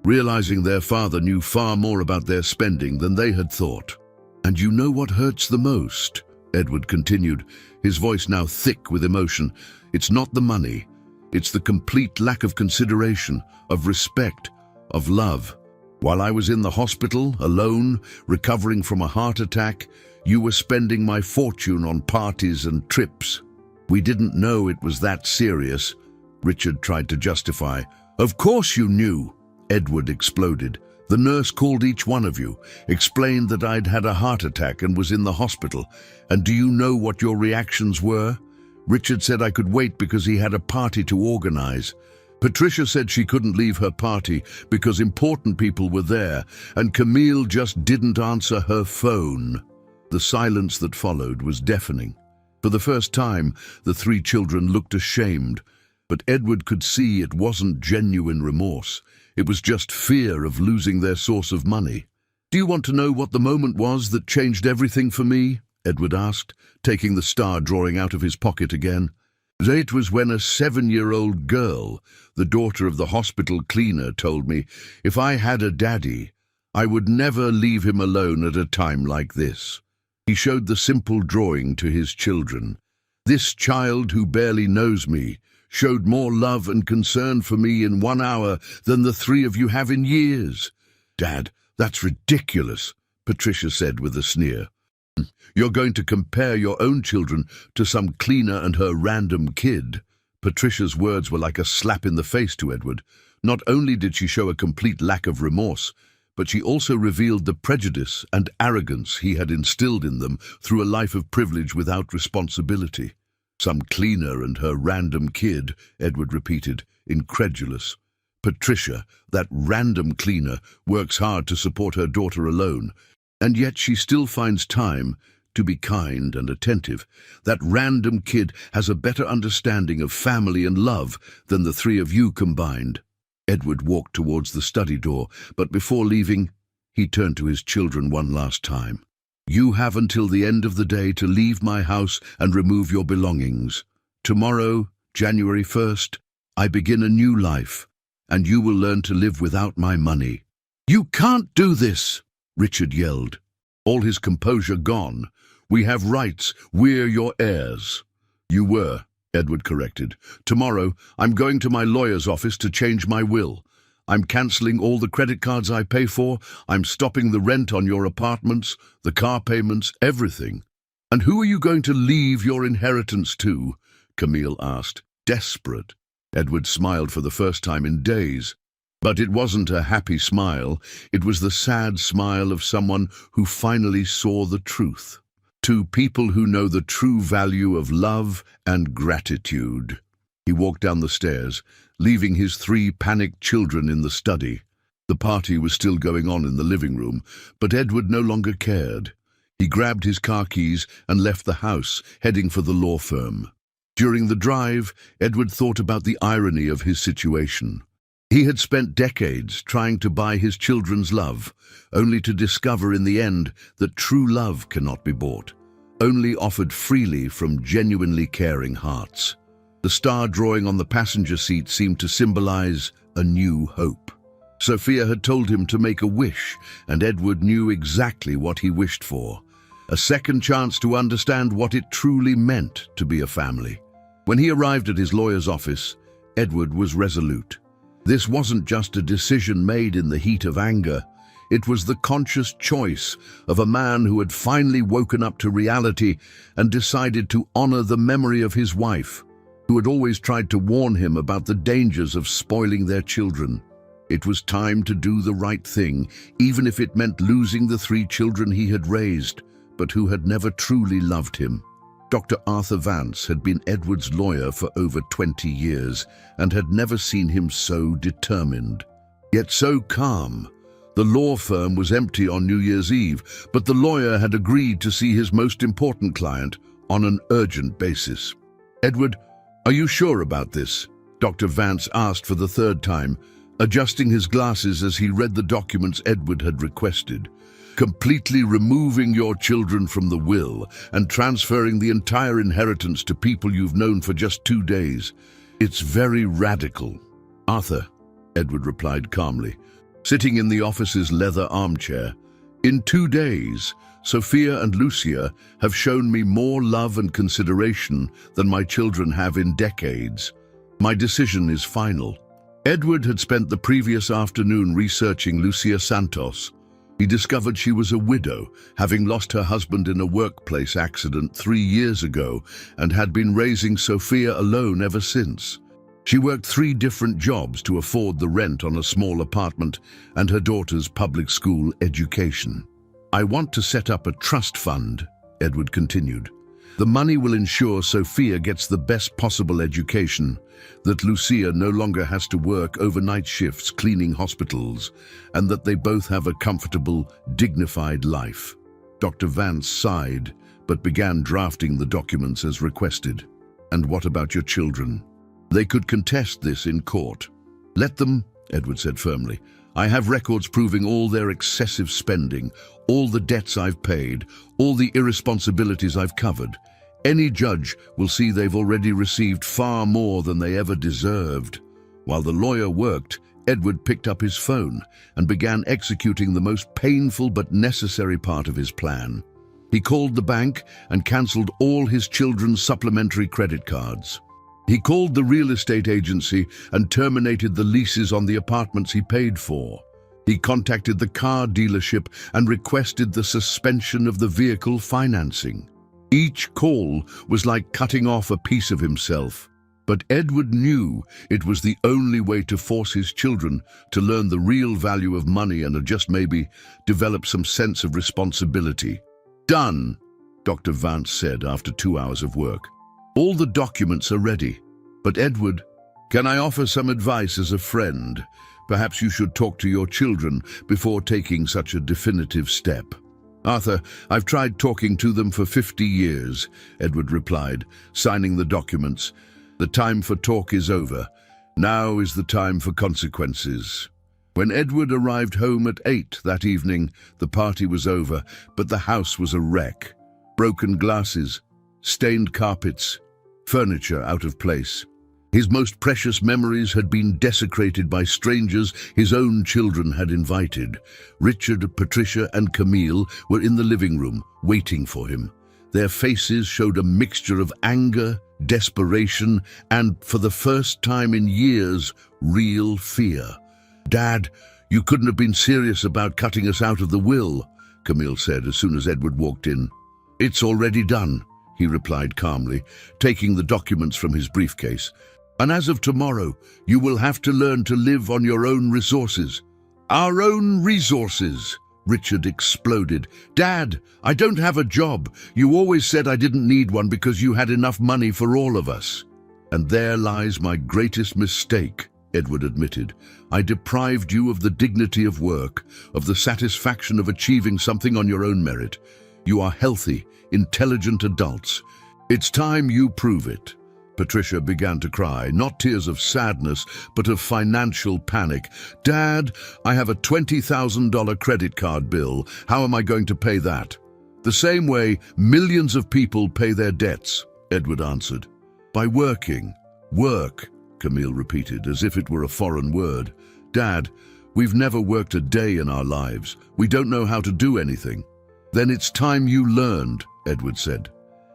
realizing their father knew far more about their spending than they had thought. "And you know what hurts the most?" Edward continued, his voice now thick with emotion. "It's not the money. It's the complete lack of consideration, of respect, of love. While I was in the hospital, alone, recovering from a heart attack, you were spending my fortune on parties and trips. We didn't know it was that serious," Richard tried to justify. "Of course you knew," Edward exploded. "The nurse called each one of you, explained that I'd had a heart attack and was in the hospital. And do you know what your reactions were? Richard said I could wait because he had a party to organize. Patricia said she couldn't leave her party because important people were there, and Camille just didn't answer her phone." The silence that followed was deafening. For the first time, the three children looked ashamed, but Edward could see it wasn't genuine remorse. It was just fear of losing their source of money. "Do you want to know what the moment was that changed everything for me?" Edward asked, taking the star drawing out of his pocket again. "It was when a 7-year-old girl, the daughter of the hospital cleaner, told me if I had a daddy, I would never leave him alone at a time like this." He showed the simple drawing to his children. "This child who barely knows me showed more love and concern for me in 1 hour than the 3 of you have in years." "Dad, that's ridiculous," Patricia said with a sneer. "You're going to compare your own children to some cleaner and her random kid." Patricia's words were like a slap in the face to Edward. Not only did she show a complete lack of remorse, but she also revealed the prejudice and arrogance he had instilled in them through a life of privilege without responsibility. "Some cleaner and her random kid," Edward repeated, incredulous. "Patricia, that random cleaner, works hard to support her daughter alone, and yet she still finds time to be kind and attentive. That random kid has a better understanding of family and love than the 3 of you combined." Edward walked towards the study door, but before leaving, he turned to his children one last time. "You have until the end of the day to leave my house and remove your belongings. Tomorrow, January 1st, I begin a new life, and you will learn to live without my money." "You can't do this!" Richard yelled, all his composure gone. "We have rights. We're your heirs." "You were," Edward corrected. Tomorrow, I'm going to my lawyer's office to change my will. I'm cancelling all the credit cards I pay for. I'm stopping the rent on your apartments, the car payments, everything. And who are you going to leave your inheritance to? Camille asked, desperate. Edward smiled for the first time in days. But it wasn't a happy smile. It was the sad smile of someone who finally saw the truth. To people who know the true value of love and gratitude. He walked down the stairs, leaving his 3 panicked children in the study. The party was still going on in the living room, but Edward no longer cared. He grabbed his car keys and left the house, heading for the law firm. During the drive, Edward thought about the irony of his situation. He had spent decades trying to buy his children's love, only to discover in the end that true love cannot be bought, only offered freely from genuinely caring hearts. The star drawing on the passenger seat seemed to symbolize a new hope. Sophia had told him to make a wish, and Edward knew exactly what he wished for. A second chance to understand what it truly meant to be a family. When he arrived at his lawyer's office, Edward was resolute. This wasn't just a decision made in the heat of anger. It was the conscious choice of a man who had finally woken up to reality and decided to honor the memory of his wife, who had always tried to warn him about the dangers of spoiling their children. It was time to do the right thing, even if it meant losing the 3 children he had raised, but who had never truly loved him. Dr. Arthur Vance had been Edward's lawyer for over 20 years and had never seen him so determined, yet so calm. The law firm was empty on New Year's Eve, but the lawyer had agreed to see his most important client on an urgent basis. "Edward, are you sure about this?" Dr. Vance asked for the 3rd time, adjusting his glasses as he read the documents Edward had requested. "Completely removing your children from the will and transferring the entire inheritance to people you've known for just 2 days. It's very radical." "Arthur," Edward replied calmly, sitting in the office's leather armchair, "in 2 days, Sophia and Lucia have shown me more love and consideration than my children have in decades. My decision is final." Edward had spent the previous afternoon researching Lucia Santos. He discovered she was a widow, having lost her husband in a workplace accident 3 years ago, and had been raising Sophia alone ever since. She worked 3 different jobs to afford the rent on a small apartment and her daughter's public school education. "I want to set up a trust fund," Edward continued. "The money will ensure Sophia gets the best possible education, that Lucia no longer has to work overnight shifts cleaning hospitals, and that they both have a comfortable, dignified life." Dr. Vance sighed, but began drafting the documents as requested. "And what about your children? They could contest this in court." "Let them," Edward said firmly. "I have records proving all their excessive spending, all the debts I've paid, all the irresponsibilities I've covered. Any judge will see they've already received far more than they ever deserved." While the lawyer worked, Edward picked up his phone and began executing the most painful but necessary part of his plan. He called the bank and cancelled all his children's supplementary credit cards. He called the real estate agency and terminated the leases on the apartments he paid for. He contacted the car dealership and requested the suspension of the vehicle financing. Each call was like cutting off a piece of himself. But Edward knew it was the only way to force his children to learn the real value of money and just maybe develop some sense of responsibility. "Done," Dr. Vance said after 2 hours of work. "All the documents are ready. But Edward, can I offer some advice as a friend? Perhaps you should talk to your children before taking such a definitive step." "Arthur, I've tried talking to them for 50 years, Edward replied, signing the documents. "The time for talk is over. Now is the time for consequences." When Edward arrived home at 8 that evening, the party was over, but the house was a wreck. Broken glasses, stained carpets, furniture out of place. His most precious memories had been desecrated by strangers his own children had invited. Richard, Patricia, and Camille were in the living room, waiting for him. Their faces showed a mixture of anger, desperation, and, for the first time in years, real fear. "Dad, you couldn't have been serious about cutting us out of the will," Camille said as soon as Edward walked in. "It's already done," he replied calmly, taking the documents from his briefcase. "And as of tomorrow, you will have to learn to live on your own resources." "Our own resources!" Richard exploded. "Dad, I don't have a job. You always said I didn't need one because you had enough money for all of us." "And there lies my greatest mistake," Edward admitted. "I deprived you of the dignity of work, of the satisfaction of achieving something on your own merit. You are healthy, intelligent adults. It's time you prove it." Patricia began to cry, not tears of sadness, but of financial panic. "Dad, I have a $20,000 credit card bill. How am I going to pay that?" "The same way millions of people pay their debts," Edward answered. "By working." "Work," Camille repeated, as if it were a foreign word. "Dad, we've never worked a day in our lives. We don't know how to do anything." "Then it's time you learned," Edward said,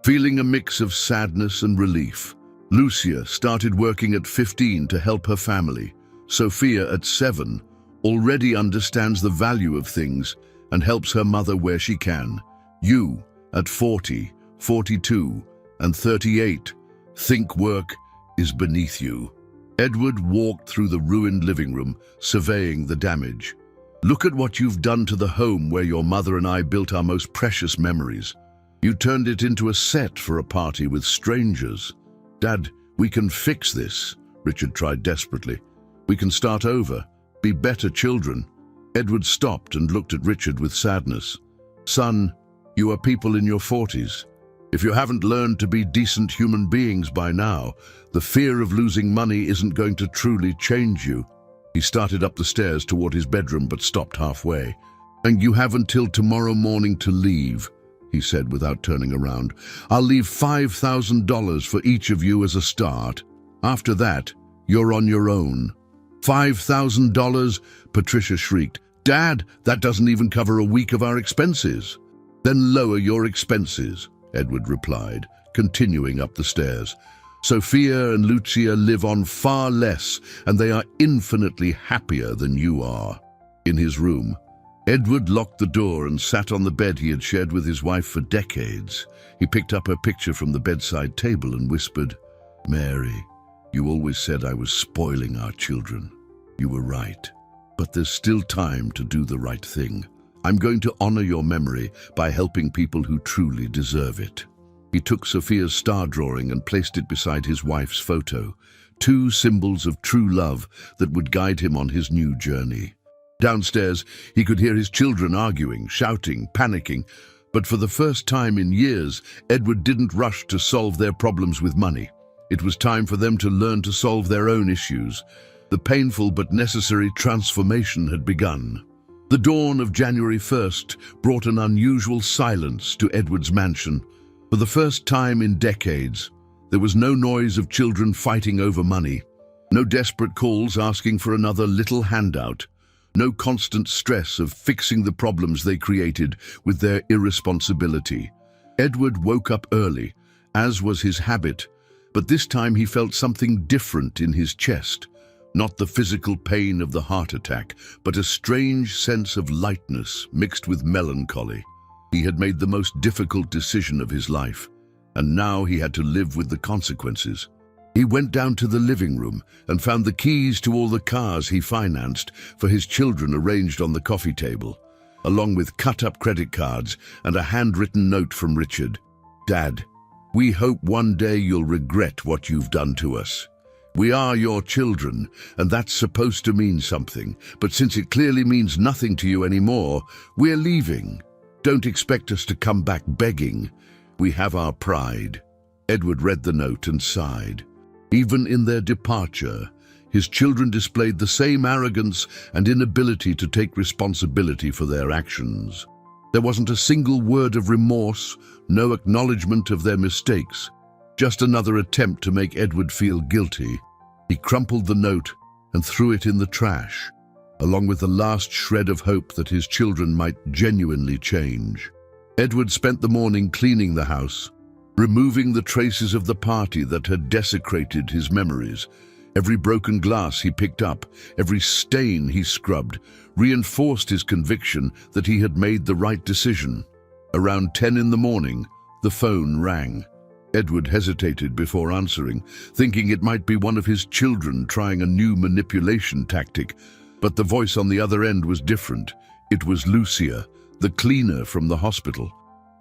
feeling a mix of sadness and relief. Lucia started working at 15 to help her family. Sophia, at 7, already understands the value of things and helps her mother where she can. You, at 40, 42, and 38, think work is beneath you. Edward walked through the ruined living room, surveying the damage. "Look at what you've done to the home where your mother and I built our most precious memories. You turned it into a set for a party with strangers." "Dad, we can fix this," Richard tried desperately. "We can start over, be better children." Edward stopped and looked at Richard with sadness. "Son, you are people in your 40s. If you haven't learned to be decent human beings by now, the fear of losing money isn't going to truly change you." He started up the stairs toward his bedroom but stopped halfway. "And you have until tomorrow morning to leave," he said without turning around. "I'll leave $5,000 for each of you as a start. After that, you're on your own." $5,000? Patricia shrieked. "Dad, that doesn't even cover a week of our expenses." "Then lower your expenses," Edward replied, continuing up the stairs. "Sophia and Lucia live on far less, and they are infinitely happier than you are." In his room, Edward locked the door and sat on the bed he had shared with his wife for decades. He picked up her picture from the bedside table and whispered, "Mary, you always said I was spoiling our children. You were right. But there's still time to do the right thing. I'm going to honor your memory by helping people who truly deserve it." He took Sophia's star drawing and placed it beside his wife's photo, two symbols of true love that would guide him on his new journey. Downstairs, he could hear his children arguing, shouting, panicking, but for the first time in years, Edward didn't rush to solve their problems with money. It was time for them to learn to solve their own issues. The painful but necessary transformation had begun. The dawn of January 1st brought an unusual silence to Edward's mansion. For the first time in decades, there was no noise of children fighting over money, no desperate calls asking for another little handout, no constant stress of fixing the problems they created with their irresponsibility. Edward woke up early, as was his habit, but this time he felt something different in his chest. Not the physical pain of the heart attack, but a strange sense of lightness mixed with melancholy. He had made the most difficult decision of his life, and now he had to live with the consequences. He went down to the living room and found the keys to all the cars he financed for his children arranged on the coffee table, along with cut-up credit cards and a handwritten note from Richard. "Dad, we hope one day you'll regret what you've done to us. We are your children, and that's supposed to mean something, but since it clearly means nothing to you anymore, we're leaving. Don't expect us to come back begging. We have our pride." Edward read the note and sighed. Even in their departure, his children displayed the same arrogance and inability to take responsibility for their actions. There wasn't a single word of remorse, no acknowledgement of their mistakes, just another attempt to make Edward feel guilty. He crumpled the note and threw it in the trash, along with the last shred of hope that his children might genuinely change. Edward spent the morning cleaning the house, removing the traces of the party that had desecrated his memories. Every broken glass he picked up, every stain he scrubbed, reinforced his conviction that he had made the right decision. Around 10 in the morning, the phone rang. Edward hesitated before answering, thinking it might be one of his children trying a new manipulation tactic. But the voice on the other end was different. It was Lucia, the cleaner from the hospital.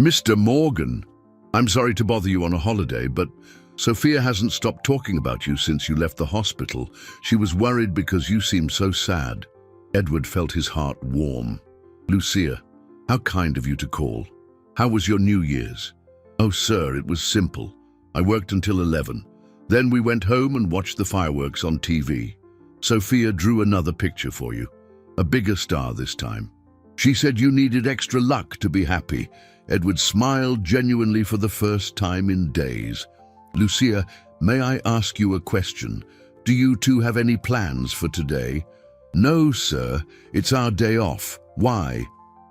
"Mr. Morgan, I'm sorry to bother you on a holiday, but Sophia hasn't stopped talking about you since you left the hospital. She was worried because you seemed so sad." Edward felt his heart warm. "Lucia, how kind of you to call. How was your New Year's?" "Oh, sir, it was simple. I worked until 11. Then we went home and watched the fireworks on TV. Sophia drew another picture for you, a bigger star this time. She said you needed extra luck to be happy." Edward smiled genuinely for the first time in days. "Lucia, may I ask you a question? Do you two have any plans for today?" "No, sir. It's our day off. Why?"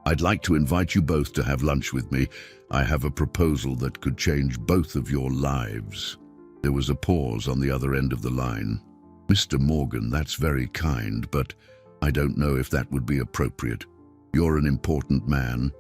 "I'd like to invite you both to have lunch with me. I have a proposal that could change both of your lives." There was a pause on the other end of the line. "Mr. Morgan, that's very kind, but I don't know if that would be appropriate. You're an important man,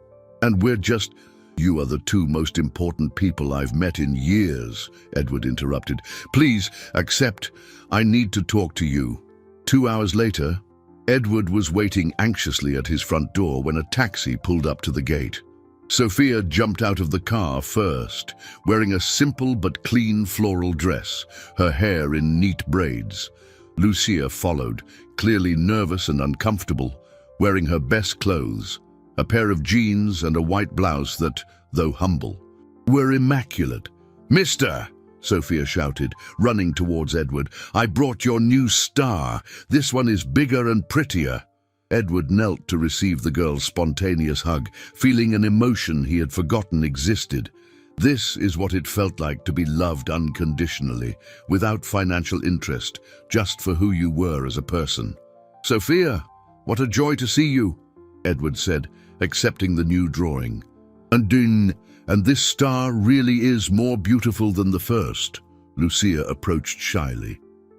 and we're just—" "You are the two most important people I've met in years," Edward interrupted. "Please accept. I need to talk to you." 2 hours later, Edward was waiting anxiously at his front door when a taxi pulled up to the gate. Sophia jumped out of the car first, wearing a simple but clean floral dress, her hair in neat braids. Lucia followed, clearly nervous and uncomfortable, wearing her best clothes, a pair of jeans and a white blouse that, though humble, were immaculate. "Mister!" Sophia shouted, running towards Edward. "I brought your new star. This one is bigger and prettier." Edward knelt to receive the girl's spontaneous hug, feeling an emotion he had forgotten existed. This is what it felt like to be loved unconditionally, without financial interest, just for who you were as a person. "Sophia, what a joy to see you," Edward said, accepting the new drawing. And this star really is more beautiful than the first." Lucia approached shyly.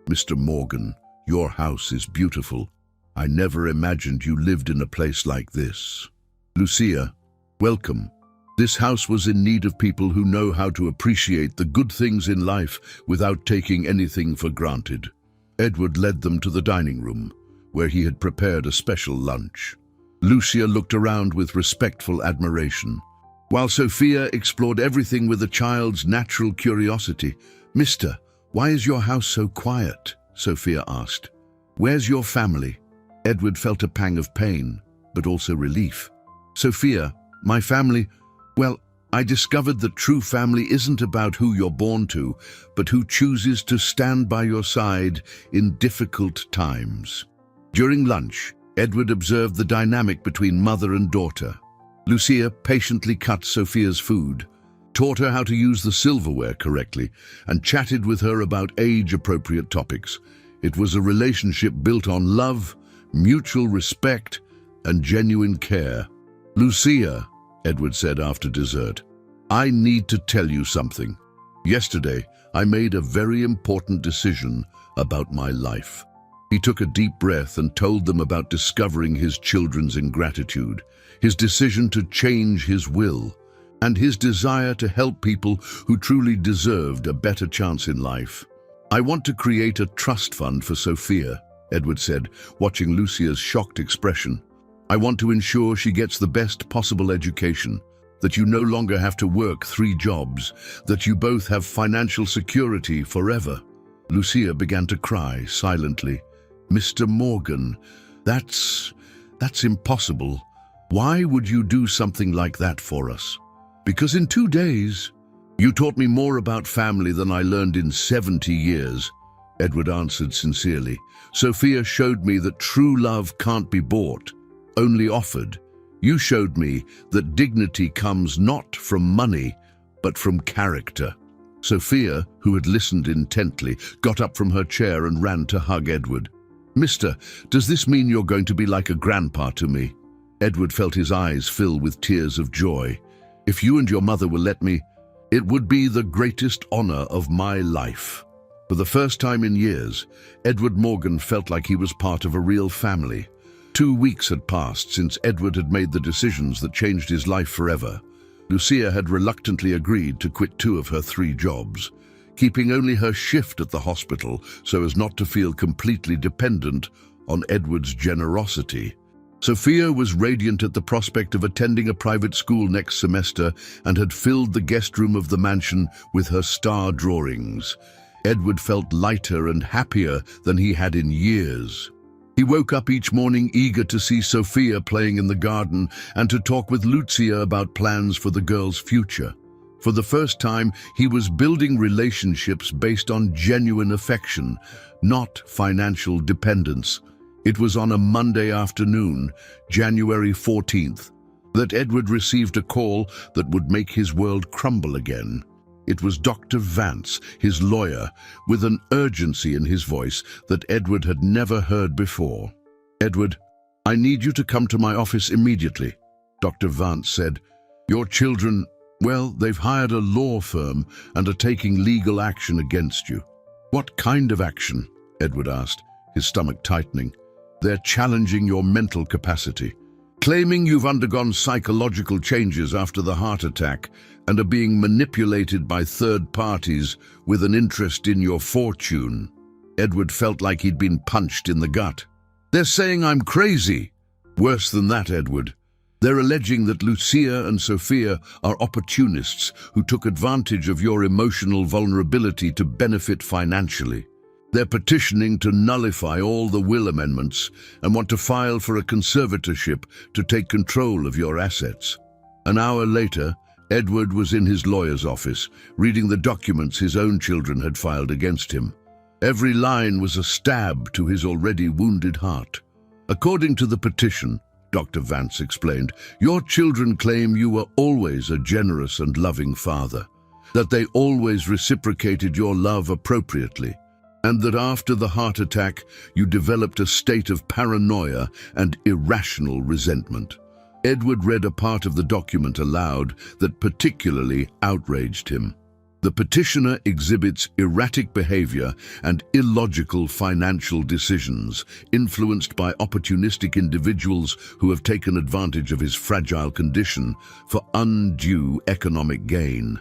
"Mr. Morgan, your house is beautiful. I never imagined you lived in a place like this." "Lucia, welcome. This house was in need of people who know how to appreciate the good things in life without taking anything for granted." Edward led them to the dining room, where he had prepared a special lunch. Lucia looked around with respectful admiration, while Sophia explored everything with a child's natural curiosity. "Mister, why is your house so quiet?" Sophia asked. "Where's your family?" Edward felt a pang of pain, but also relief. "Sophia, my family, well, I discovered that true family isn't about who you're born to, but who chooses to stand by your side in difficult times." During lunch, Edward observed the dynamic between mother and daughter. Lucia patiently cut Sophia's food, taught her how to use the silverware correctly, and chatted with her about age-appropriate topics. It was a relationship built on love, mutual respect, and genuine care. "Lucia," Edward said after dessert, "I need to tell you something. Yesterday, I made a very important decision about my life." He took a deep breath and told them about discovering his children's ingratitude, his decision to change his will, and his desire to help people who truly deserved a better chance in life. "I want to create a trust fund for Sophia," Edward said, watching Lucia's shocked expression. "I want to ensure she gets the best possible education, that you no longer have to work 3 jobs, that you both have financial security forever." Lucia began to cry silently. "Mr. Morgan, that's impossible. Why would you do something like that for us?" "Because in 2 days, you taught me more about family than I learned in 70 years, Edward answered sincerely. "Sophia showed me that true love can't be bought, only offered. You showed me that dignity comes not from money, but from character." Sophia, who had listened intently, got up from her chair and ran to hug Edward. "Mister, does this mean you're going to be like a grandpa to me?" Edward felt his eyes fill with tears of joy. If you and your mother will let me, it would be the greatest honor of my life." For the first time in years, Edward Morgan felt like he was part of a real family. 2 weeks had passed since Edward had made the decisions that changed his life forever. Lucia had reluctantly agreed to quit 2 of her 3 jobs, keeping only her shift at the hospital so as not to feel completely dependent on Edward's generosity. Sophia was radiant at the prospect of attending a private school next semester and had filled the guest room of the mansion with her star drawings. Edward felt lighter and happier than he had in years. He woke up each morning eager to see Sophia playing in the garden and to talk with Lucia about plans for the girl's future. For the first time, he was building relationships based on genuine affection, not financial dependence. It was on a Monday afternoon, January 14th, that Edward received a call that would make his world crumble again. It was Dr. Vance, his lawyer, with an urgency in his voice that Edward had never heard before. "Edward, I need you to come to my office immediately," Dr. Vance said. "Your children, well, they've hired a law firm and are taking legal action against you." "What kind of action?" Edward asked, his stomach tightening. "They're challenging your mental capacity, claiming you've undergone psychological changes after the heart attack and are being manipulated by third parties with an interest in your fortune." Edward felt like he'd been punched in the gut. "They're saying I'm crazy." "Worse than that, Edward. They're alleging that Lucia and Sophia are opportunists who took advantage of your emotional vulnerability to benefit financially. They're petitioning to nullify all the will amendments and want to file for a conservatorship to take control of your assets." An hour later, Edward was in his lawyer's office, reading the documents his own children had filed against him. Every line was a stab to his already wounded heart. "According to the petition," Dr. Vance explained, "your children claim you were always a generous and loving father, that they always reciprocated your love appropriately, and that after the heart attack you developed a state of paranoia and irrational resentment." Edward read a part of the document aloud that particularly outraged him. "The petitioner exhibits erratic behavior and illogical financial decisions, influenced by opportunistic individuals who have taken advantage of his fragile condition for undue economic gain.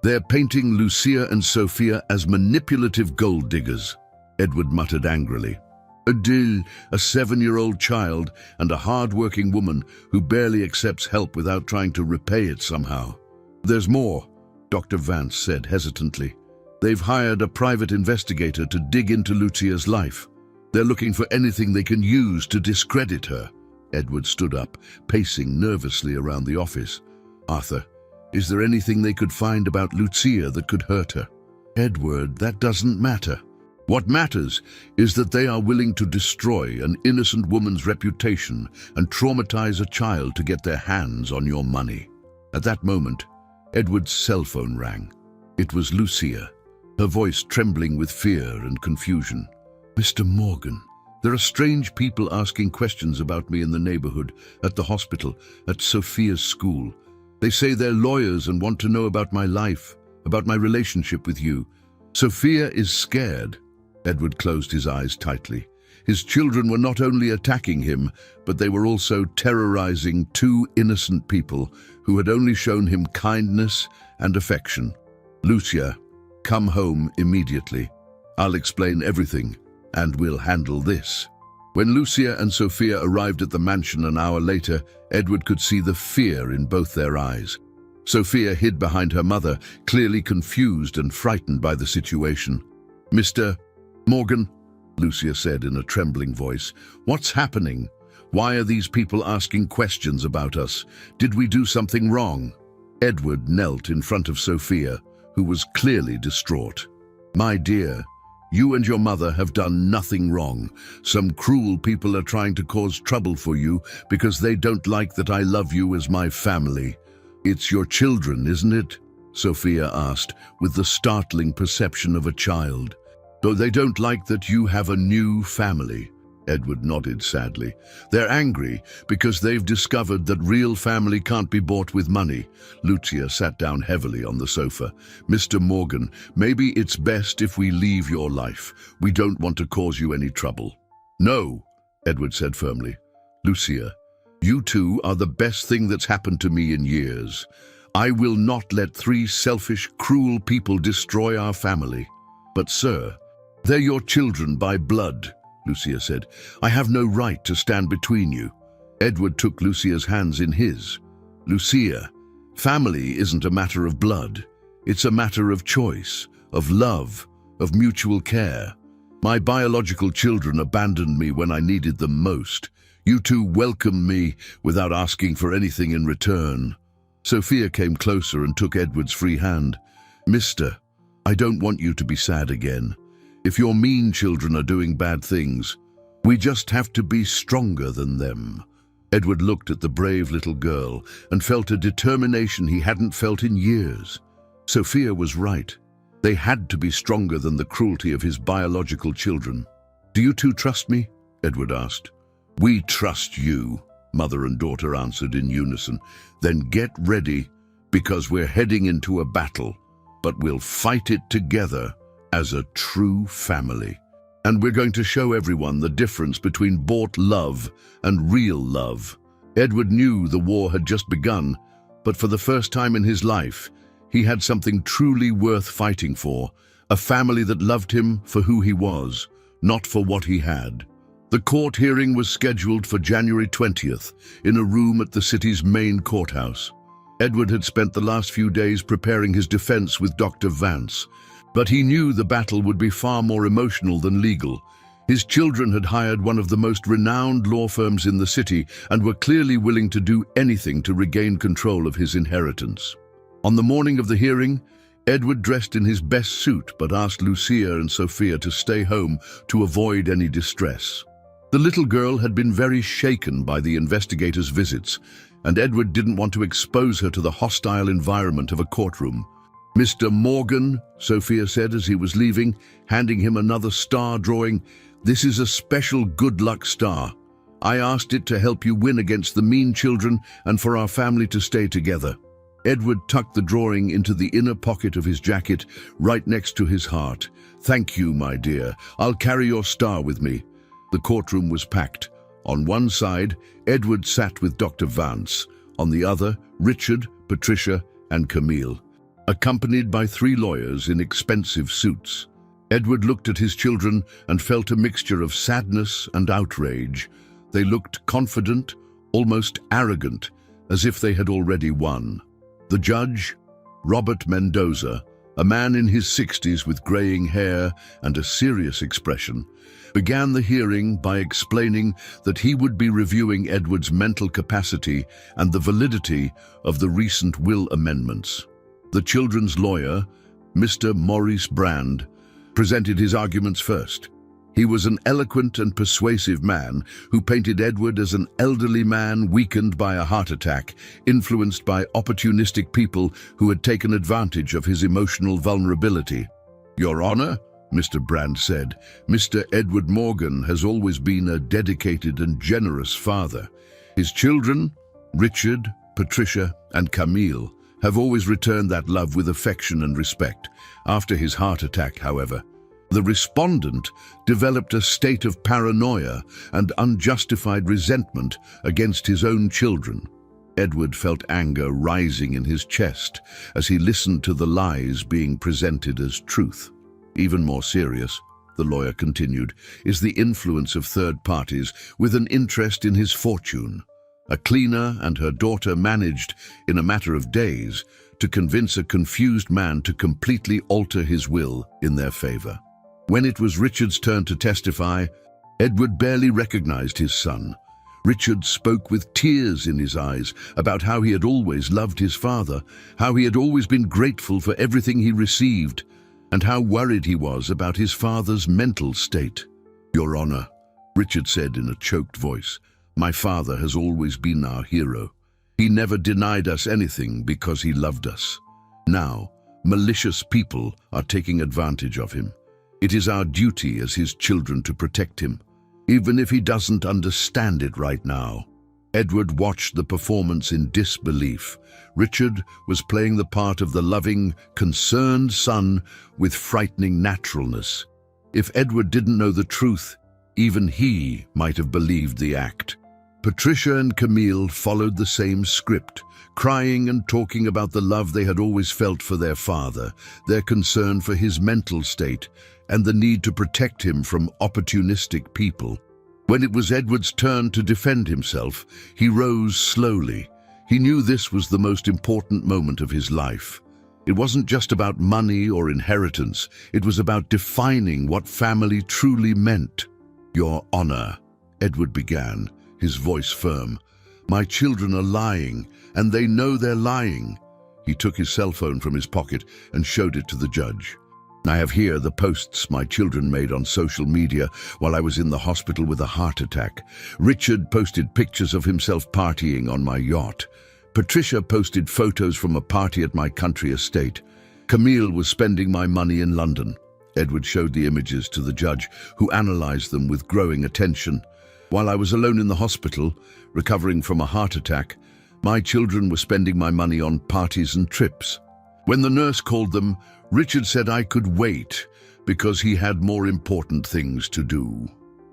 They're painting Lucia and Sophia as manipulative gold diggers," Edward muttered angrily. "Adele, a 7-year-old child and a hard-working woman who barely accepts help without trying to repay it somehow." "There's more," Dr. Vance said hesitantly. "They've hired a private investigator to dig into Lucia's life. They're looking for anything they can use to discredit her." Edward stood up, pacing nervously around the office. "Arthur, is there anything they could find about Lucia that could hurt her?" "Edward, that doesn't matter. What matters is that they are willing to destroy an innocent woman's reputation and traumatize a child to get their hands on your money." At that moment, Edward's cell phone rang. It was Lucia, her voice trembling with fear and confusion. "Mr. Morgan, there are strange people asking questions about me in the neighborhood, at the hospital, at Sophia's school. They say they're lawyers and want to know about my life, about my relationship with you. Sophia is scared." Edward closed his eyes tightly. His children were not only attacking him, but they were also terrorizing 2 innocent people who had only shown him kindness and affection. "Lucia, come home immediately. I'll explain everything, and we'll handle this." When Lucia and Sophia arrived at the mansion an hour later, Edward could see the fear in both their eyes. Sophia hid behind her mother, clearly confused and frightened by the situation. "Mr. Morgan," Lucia said in a trembling voice, "what's happening? Why are these people asking questions about us? Did we do something wrong?" Edward knelt in front of Sophia, who was clearly distraught. "My dear, you and your mother have done nothing wrong. Some cruel people are trying to cause trouble for you because they don't like that I love you as my family. It's your children, isn't it?" Sophia asked, with the startling perception of a child. "Though they don't like that you have a new family." Edward nodded sadly. They're angry because they've discovered that real family can't be bought with money. Lucia sat down heavily on the sofa. Mr. Morgan, maybe it's best if we leave your life. We don't want to cause you any trouble. No, Edward said firmly. Lucia, you two are the best thing that's happened to me in years. I will not let three selfish, cruel people destroy our family. But sir, they're your children by blood, Lucia said. I have no right to stand between you. Edward took Lucia's hands in his. Lucia, family isn't a matter of blood. It's a matter of choice, of love, of mutual care. My biological children abandoned me when I needed them most. You two welcomed me without asking for anything in return. Sophia came closer and took Edward's free hand. Mister, I don't want you to be sad again. If your mean children are doing bad things, we just have to be stronger than them. Edward looked at the brave little girl and felt a determination he hadn't felt in years. Sophia was right. They had to be stronger than the cruelty of his biological children. Do you two trust me? Edward asked. We trust you, mother and daughter answered in unison. Then get ready, because we're heading into a battle, but we'll fight it together as a true family. And we're going to show everyone the difference between bought love and real love. Edward knew the war had just begun, but for the first time in his life, he had something truly worth fighting for, a family that loved him for who he was, not for what he had. The court hearing was scheduled for January 20th in a room at the city's main courthouse. Edward had spent the last few days preparing his defense with Dr. Vance, but he knew the battle would be far more emotional than legal. His children had hired one of the most renowned law firms in the city and were clearly willing to do anything to regain control of his inheritance. On the morning of the hearing, Edward dressed in his best suit but asked Lucia and Sophia to stay home to avoid any distress. The little girl had been very shaken by the investigators' visits, and Edward didn't want to expose her to the hostile environment of a courtroom. Mr. Morgan, Sophia said as he was leaving, handing him another star drawing, this is a special good luck star. I asked it to help you win against the mean children and for our family to stay together. Edward tucked the drawing into the inner pocket of his jacket, right next to his heart. Thank you, my dear. I'll carry your star with me. The courtroom was packed. On one side, Edward sat with Dr. Vance. On the other, Richard, Patricia, and Camille, accompanied by three lawyers in expensive suits. Edward looked at his children and felt a mixture of sadness and outrage. They looked confident, almost arrogant, as if they had already won. The judge, Robert Mendoza, a man in his 60s with graying hair and a serious expression, began the hearing by explaining that he would be reviewing Edward's mental capacity and the validity of the recent will amendments. The children's lawyer, Mr. Maurice Brand, presented his arguments first. He was an eloquent and persuasive man who painted Edward as an elderly man weakened by a heart attack, influenced by opportunistic people who had taken advantage of his emotional vulnerability. Your Honor, Mr. Brand said, Mr. Edward Morgan has always been a dedicated and generous father. His children, Richard, Patricia, and Camille, have always returned that love with affection and respect. After his heart attack, however, the respondent developed a state of paranoia and unjustified resentment against his own children. Edward felt anger rising in his chest as he listened to the lies being presented as truth. Even more serious, the lawyer continued, is the influence of third parties with an interest in his fortune. A cleaner and her daughter managed, in a matter of days, to convince a confused man to completely alter his will in their favor. When it was Richard's turn to testify, Edward barely recognized his son. Richard spoke with tears in his eyes about how he had always loved his father, how he had always been grateful for everything he received, and how worried he was about his father's mental state. Your Honor, Richard said in a choked voice, my father has always been our hero. He never denied us anything because he loved us. Now, malicious people are taking advantage of him. It is our duty as his children to protect him. even if he doesn't understand it right now. Edward watched the performance in disbelief. Richard was playing the part of the loving, concerned son with frightening naturalness. If Edward didn't know the truth, even he might have believed the act. Patricia and Camille followed the same script, crying and talking about the love they had always felt for their father, their concern for his mental state, and the need to protect him from opportunistic people. When it was Edward's turn to defend himself, he rose slowly. He knew this was the most important moment of his life. It wasn't just about money or inheritance. It was about defining what family truly meant. "Your Honor," Edward began, his voice firm. "My children are lying, and they know they're lying." He took his cell phone from his pocket and showed it to the judge. "I have here the posts my children made on social media while I was in the hospital with a heart attack. Richard posted pictures of himself partying on my yacht. Patricia posted photos from a party at my country estate. Camille was spending my money in London." Edward showed the images to the judge, who analyzed them with growing attention. "While I was alone in the hospital, recovering from a heart attack, my children were spending my money on parties and trips. When the nurse called them, Richard said I could wait because he had more important things to do."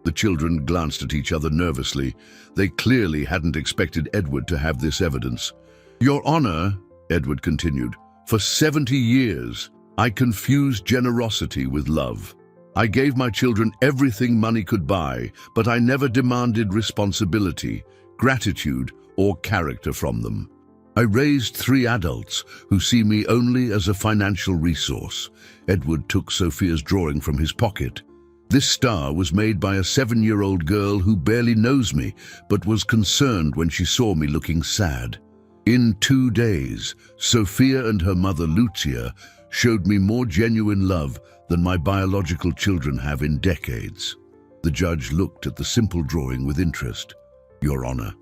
The children glanced at each other nervously. They clearly hadn't expected Edward to have this evidence. "Your Honor," Edward continued, "for 70 years, I confused generosity with love. I gave my children everything money could buy, but I never demanded responsibility, gratitude, or character from them. I raised 3 adults who see me only as a financial resource." Edward took Sophia's drawing from his pocket. "This star was made by a 7-year-old girl who barely knows me, but was concerned when she saw me looking sad. In 2 days, Sophia and her mother Lucia showed me more genuine love than my biological children have in decades." The judge looked at the simple drawing with interest. "Your Honor,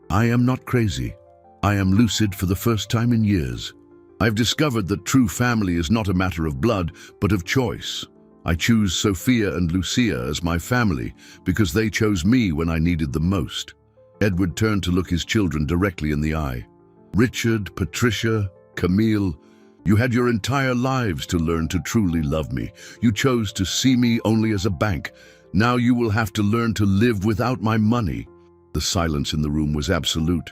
I am not crazy. I am lucid for the first time in years. I've discovered that true family is not a matter of blood, but of choice. I choose Sophia and Lucia as my family because they chose me when I needed them most." Edward turned to look his children directly in the eye. "Richard, Patricia, Camille, you had your entire lives to learn to truly love me. You chose to see me only as a bank. Now you will have to learn to live without my money." The silence in the room was absolute.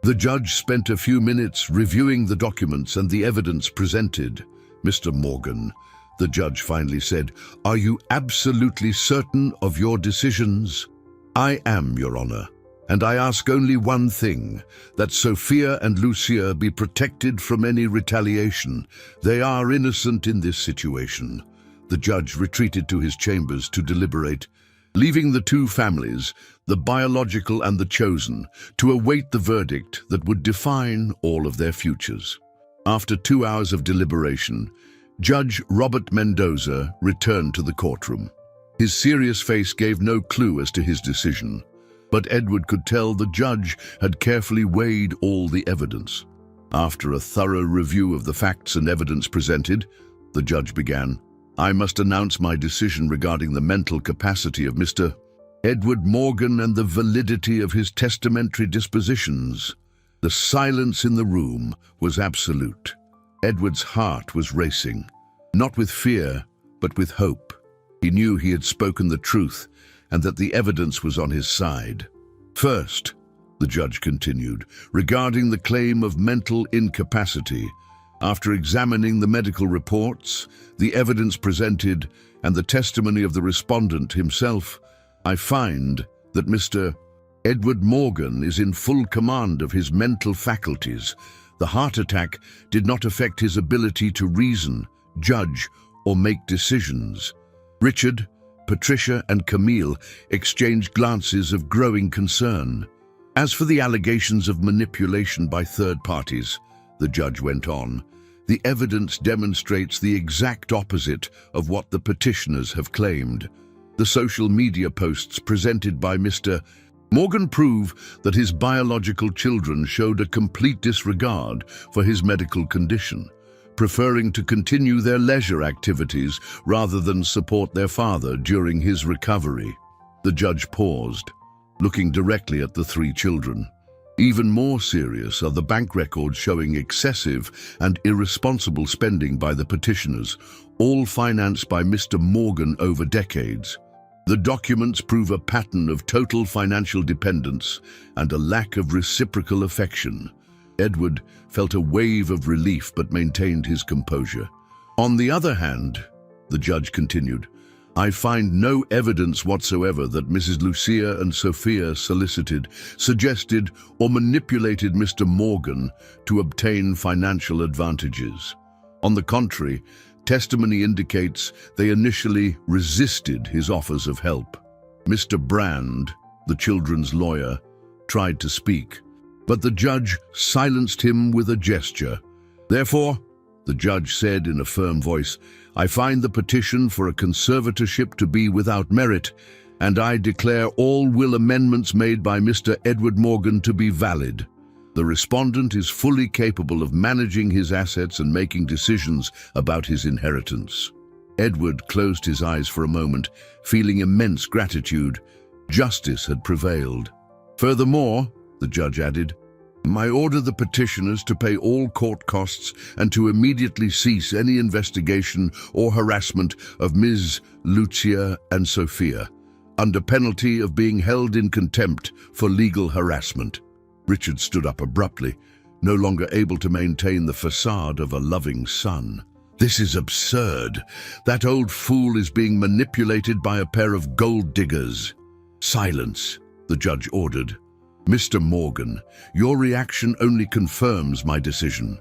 The judge spent a few minutes reviewing the documents and the evidence presented. "Mr. Morgan," the judge finally said, "are you absolutely certain of your decisions?" "I am, Your Honor, and I ask only one thing, that Sophia and Lucia be protected from any retaliation. They are innocent in this situation." The judge retreated to his chambers to deliberate, leaving the 2 families, the biological and the chosen, to await the verdict that would define all of their futures. After 2 hours of deliberation, Judge Robert Mendoza returned to the courtroom. His serious face gave no clue as to his decision, but Edward could tell the judge had carefully weighed all the evidence. After a thorough review of the facts and evidence presented, the judge began, "I must announce my decision regarding the mental capacity of Mr. Edward Morgan and the validity of his testamentary dispositions." The silence in the room was absolute. Edward's heart was racing, not with fear, but with hope. He knew he had spoken the truth and that the evidence was on his side. "First," the judge continued, "regarding the claim of mental incapacity, after examining the medical reports, the evidence presented, and the testimony of the respondent himself, I find that Mr. Edward Morgan is in full command of his mental faculties. The heart attack did not affect his ability to reason, judge, or make decisions." Richard, Patricia, and Camille exchanged glances of growing concern. "As for the allegations of manipulation by third parties," the judge went on, "the evidence demonstrates the exact opposite of what the petitioners have claimed. The social media posts presented by Mr. Morgan prove that his biological children showed a complete disregard for his medical condition, preferring to continue their leisure activities rather than support their father during his recovery. The judge paused, looking directly at the three children. Even more serious are the bank records showing excessive and irresponsible spending by the petitioners, all financed by Mr. Morgan over decades. The documents prove a pattern of total financial dependence and a lack of reciprocal affection. Edward felt a wave of relief but maintained his composure. On the other hand, the judge continued, I find no evidence whatsoever that Mrs. Lucia and Sophia solicited, suggested, or manipulated Mr. Morgan to obtain financial advantages. On the contrary, testimony indicates they initially resisted his offers of help. Mr. Brand, the children's lawyer, tried to speak, but the judge silenced him with a gesture. Therefore, the judge said in a firm voice, I find the petition for a conservatorship to be without merit, and I declare all will amendments made by Mr. Edward Morgan to be valid. The respondent is fully capable of managing his assets and making decisions about his inheritance. Edward closed his eyes for a moment, feeling immense gratitude. Justice had prevailed. Furthermore, the judge added, I order the petitioners to pay all court costs and to immediately cease any investigation or harassment of Ms. Lucia and Sophia, under penalty of being held in contempt for legal harassment. Richard stood up abruptly, no longer able to maintain the facade of a loving son. This is absurd. That old fool is being manipulated by a pair of gold diggers. Silence, the judge ordered. Mr. Morgan, your reaction only confirms my decision.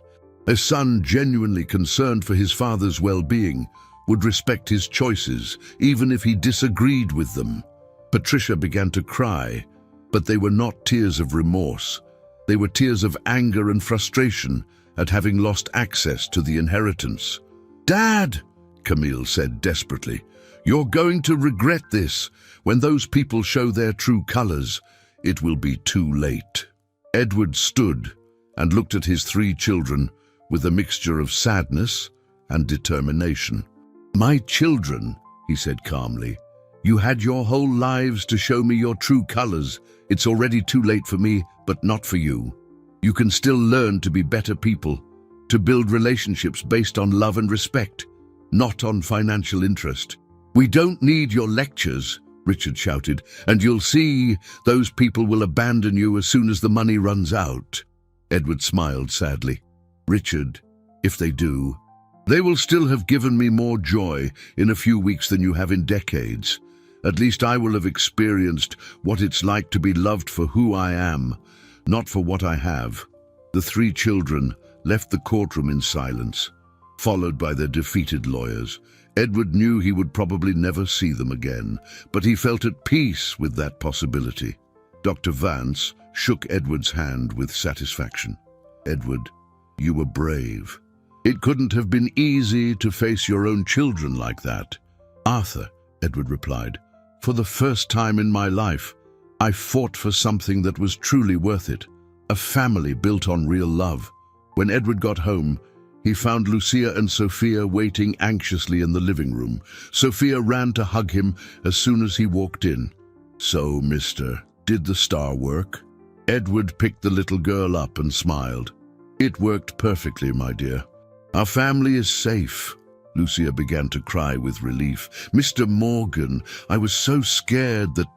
A son genuinely concerned for his father's well-being would respect his choices, even if he disagreed with them. Patricia began to cry, but they were not tears of remorse. They were tears of anger and frustration at having lost access to the inheritance. Dad, Camille said desperately, you're going to regret this. When those people show their true colors, it will be too late. Edward stood and looked at his three children with a mixture of sadness and determination. My children, he said calmly, you had your whole lives to show me your true colors. It's already too late for me, but not for you. You can still learn to be better people, to build relationships based on love and respect, not on financial interest. We don't need your lectures, Richard shouted, and you'll see those people will abandon you as soon as the money runs out. Edward smiled sadly. Richard, if they do, they will still have given me more joy in a few weeks than you have in decades. At least I will have experienced what it's like to be loved for who I am, not for what I have. The three children left the courtroom in silence, followed by their defeated lawyers. Edward knew he would probably never see them again, but he felt at peace with that possibility. Dr. Vance shook Edward's hand with satisfaction. Edward, you were brave. It couldn't have been easy to face your own children like that. Arthur, Edward replied, for the first time in my life, I fought for something that was truly worth it, a family built on real love. When Edward got home, he found Lucia and Sophia waiting anxiously in the living room. Sophia ran to hug him as soon as he walked in. So, mister, did the star work? Edward picked the little girl up and smiled. It worked perfectly, my dear. Our family is safe. Lucia began to cry with relief. Mr. Morgan, I was so scared that...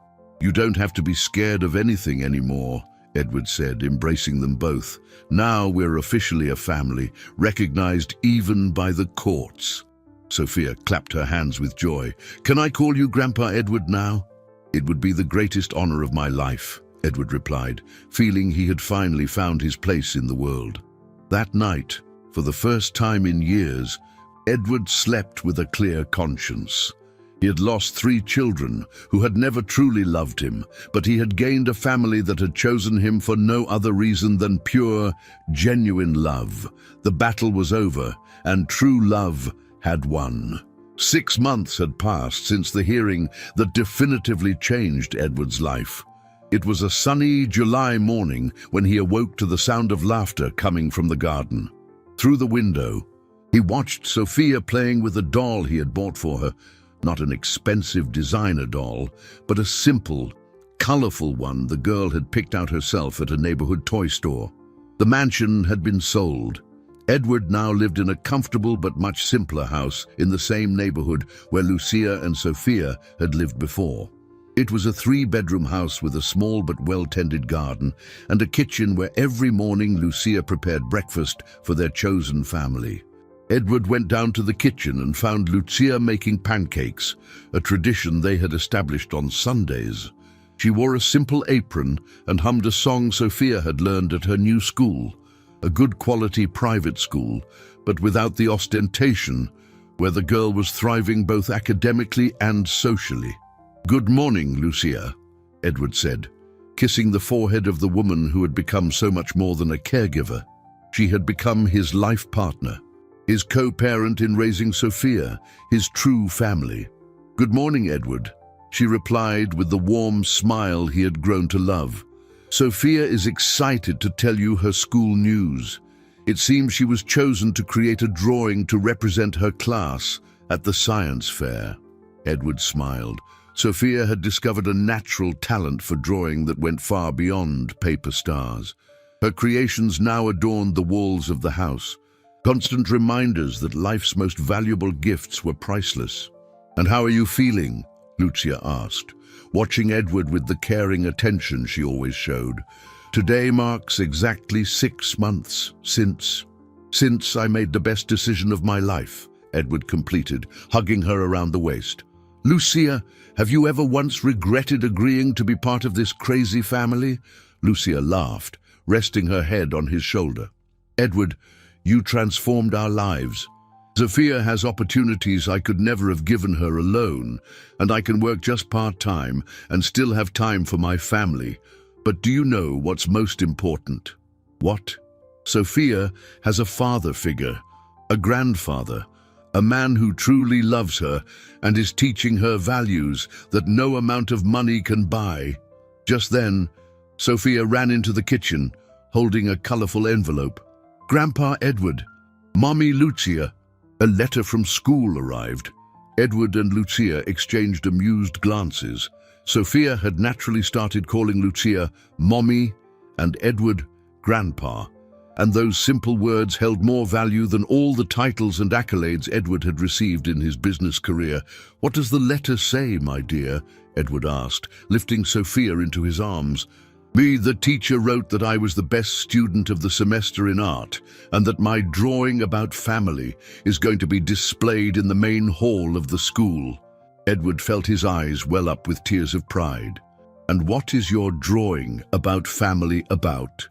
You don't have to be scared of anything anymore, Edward said, embracing them both. Now we're officially a family, recognized even by the courts. Sophia clapped her hands with joy. Can I call you Grandpa Edward now? It would be the greatest honor of my life, Edward replied, feeling he had finally found his place in the world. That night, for the first time in years, Edward slept with a clear conscience. He had lost 3 children who had never truly loved him, but he had gained a family that had chosen him for no other reason than pure, genuine love. The battle was over, and true love had won. 6 months had passed since the hearing that definitively changed Edward's life. It was a sunny July morning when he awoke to the sound of laughter coming from the garden. Through the window, he watched Sophia playing with a doll he had bought for her. Not an expensive designer doll, but a simple, colorful one the girl had picked out herself at a neighborhood toy store. The mansion had been sold. Edward now lived in a comfortable but much simpler house in the same neighborhood where Lucia and Sophia had lived before. It was a 3-bedroom house with a small but well-tended garden and a kitchen where every morning Lucia prepared breakfast for their chosen family. Edward went down to the kitchen and found Lucia making pancakes, a tradition they had established on Sundays. She wore a simple apron and hummed a song Sophia had learned at her new school, a good-quality private school, but without the ostentation, where the girl was thriving both academically and socially. "Good morning, Lucia," Edward said, kissing the forehead of the woman who had become so much more than a caregiver. She had become his life partner, his co-parent in raising Sophia, his true family. "Good morning, Edward," she replied with the warm smile he had grown to love. "Sophia is excited to tell you her school news. It seems she was chosen to create a drawing to represent her class at the science fair." Edward smiled. Sophia had discovered a natural talent for drawing that went far beyond paper stars. Her creations now adorned the walls of the house, constant reminders that life's most valuable gifts were priceless. "And how are you feeling?" Lucia asked, watching Edward with the caring attention she always showed. "Today marks exactly 6 months since I made the best decision of my life," Edward completed, hugging her around the waist. "Lucia, have you ever once regretted agreeing to be part of this crazy family?" Lucia laughed, resting her head on his shoulder. "Edward, you transformed our lives. Sophia has opportunities I could never have given her alone, and I can work just part-time and still have time for my family. But do you know what's most important?" "What?" "Sophia has a father figure, a grandfather, a man who truly loves her and is teaching her values that no amount of money can buy." Just then, Sophia ran into the kitchen, holding a colorful envelope. "Grandpa Edward, Mommy Lucia." A letter from school arrived. Edward and Lucia exchanged amused glances. Sophia had naturally started calling Lucia Mommy and Edward Grandpa, and those simple words held more value than all the titles and accolades Edward had received in his business career. "What does the letter say, my dear?" Edward asked, lifting Sophia into his arms. "The teacher wrote that I was the best student of the semester in art, and that my drawing about family is going to be displayed in the main hall of the school." Edward felt his eyes well up with tears of pride. "And what is your drawing about family about?"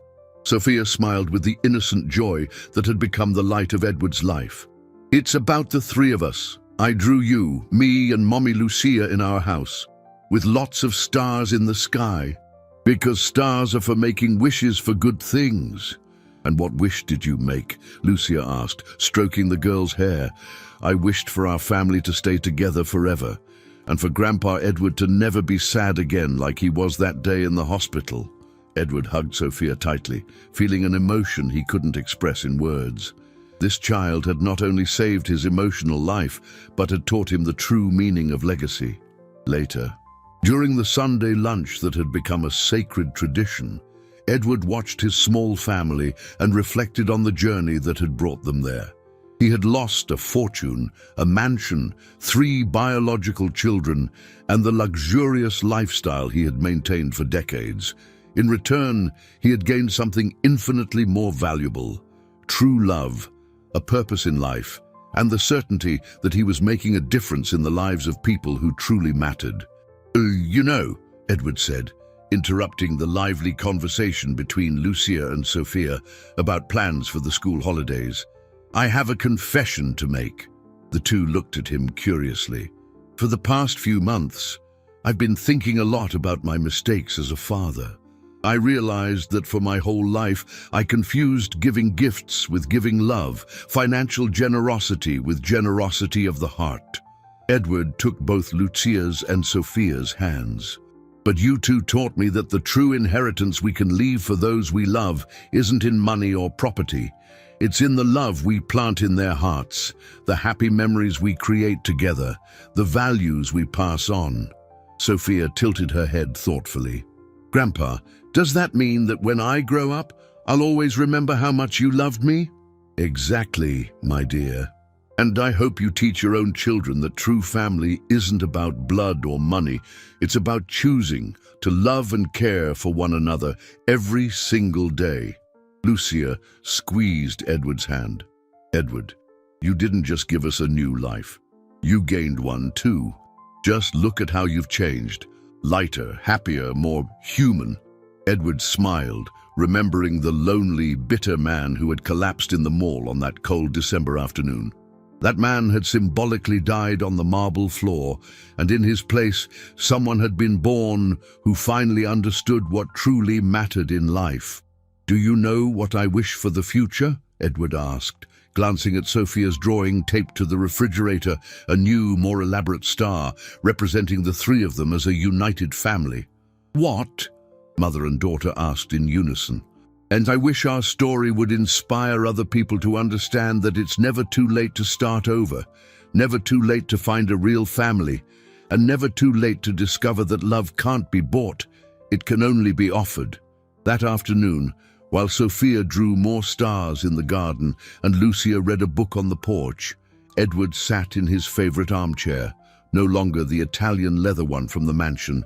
Sophia smiled with the innocent joy that had become the light of Edward's life. "It's about the 3 of us. I drew you, me and Mommy Lucia in our house, with lots of stars in the sky, because stars are for making wishes for good things." "And what wish did you make?" Lucia asked, stroking the girl's hair. "I wished for our family to stay together forever, and for Grandpa Edward to never be sad again like he was that day in the hospital." Edward hugged Sophia tightly, feeling an emotion he couldn't express in words. This child had not only saved his emotional life, but had taught him the true meaning of legacy. Later, during the Sunday lunch that had become a sacred tradition, Edward watched his small family and reflected on the journey that had brought them there. He had lost a fortune, a mansion, 3 biological children, and the luxurious lifestyle he had maintained for decades. In return, he had gained something infinitely more valuable: true love, a purpose in life, and the certainty that he was making a difference in the lives of people who truly mattered. You know," Edward said, interrupting the lively conversation between Lucia and Sophia about plans for the school holidays, "I have a confession to make." The two looked at him curiously. "For the past few months, I've been thinking a lot about my mistakes as a father. I realized that for my whole life, I confused giving gifts with giving love, financial generosity with generosity of the heart." Edward took both Lucia's and Sophia's hands. But you two taught me that the true inheritance we can leave for those we love isn't in money or property. It's in the love we plant in their hearts, the happy memories we create together, the values we pass on." Sophia tilted her head thoughtfully. "Grandpa, does that mean that when I grow up, I'll always remember how much you loved me?" "Exactly, my dear. And I hope you teach your own children that true family isn't about blood or money. It's about choosing to love and care for one another every single day." Lucia squeezed Edward's hand. "Edward, you didn't just give us a new life. You gained one too. Just look at how you've changed. Lighter, happier, more human." Edward smiled, remembering the lonely, bitter man who had collapsed in the mall on that cold December afternoon. That man had symbolically died on the marble floor, and in his place, someone had been born who finally understood what truly mattered in life. "Do you know what I wish for the future?" Edward asked, glancing at Sophia's drawing taped to the refrigerator, a new, more elaborate star, representing the three of them as a united family. "What?" mother and daughter asked in unison. "And I wish our story would inspire other people to understand that it's never too late to start over, never too late to find a real family, and never too late to discover that love can't be bought, it can only be offered." That afternoon, while Sophia drew more stars in the garden and Lucia read a book on the porch, Edward sat in his favorite armchair, no longer the Italian leather one from the mansion,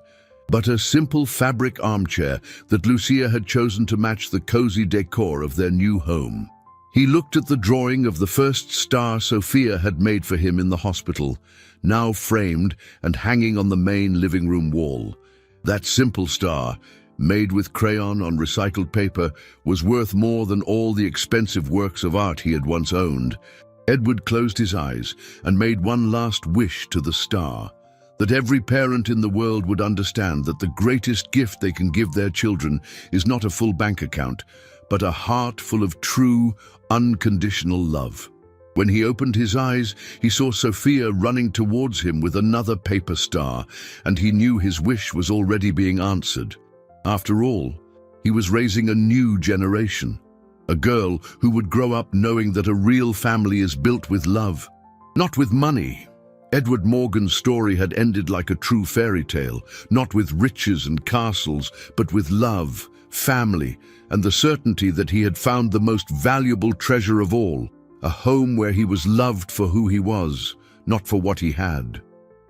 but a simple fabric armchair that Lucia had chosen to match the cozy decor of their new home. He looked at the drawing of the first star Sophia had made for him in the hospital, now framed and hanging on the main living room wall. That simple star, made with crayon on recycled paper, was worth more than all the expensive works of art he had once owned. Edward closed his eyes and made one last wish to the star, that every parent in the world would understand that the greatest gift they can give their children is not a full bank account, but a heart full of true, unconditional love. When he opened his eyes, he saw Sophia running towards him with another paper star, and he knew his wish was already being answered. After all, he was raising a new generation, a girl who would grow up knowing that a real family is built with love, not with money. Edward Morgan's story had ended like a true fairy tale, not with riches and castles, but with love, family, and the certainty that he had found the most valuable treasure of all, a home where he was loved for who he was, not for what he had.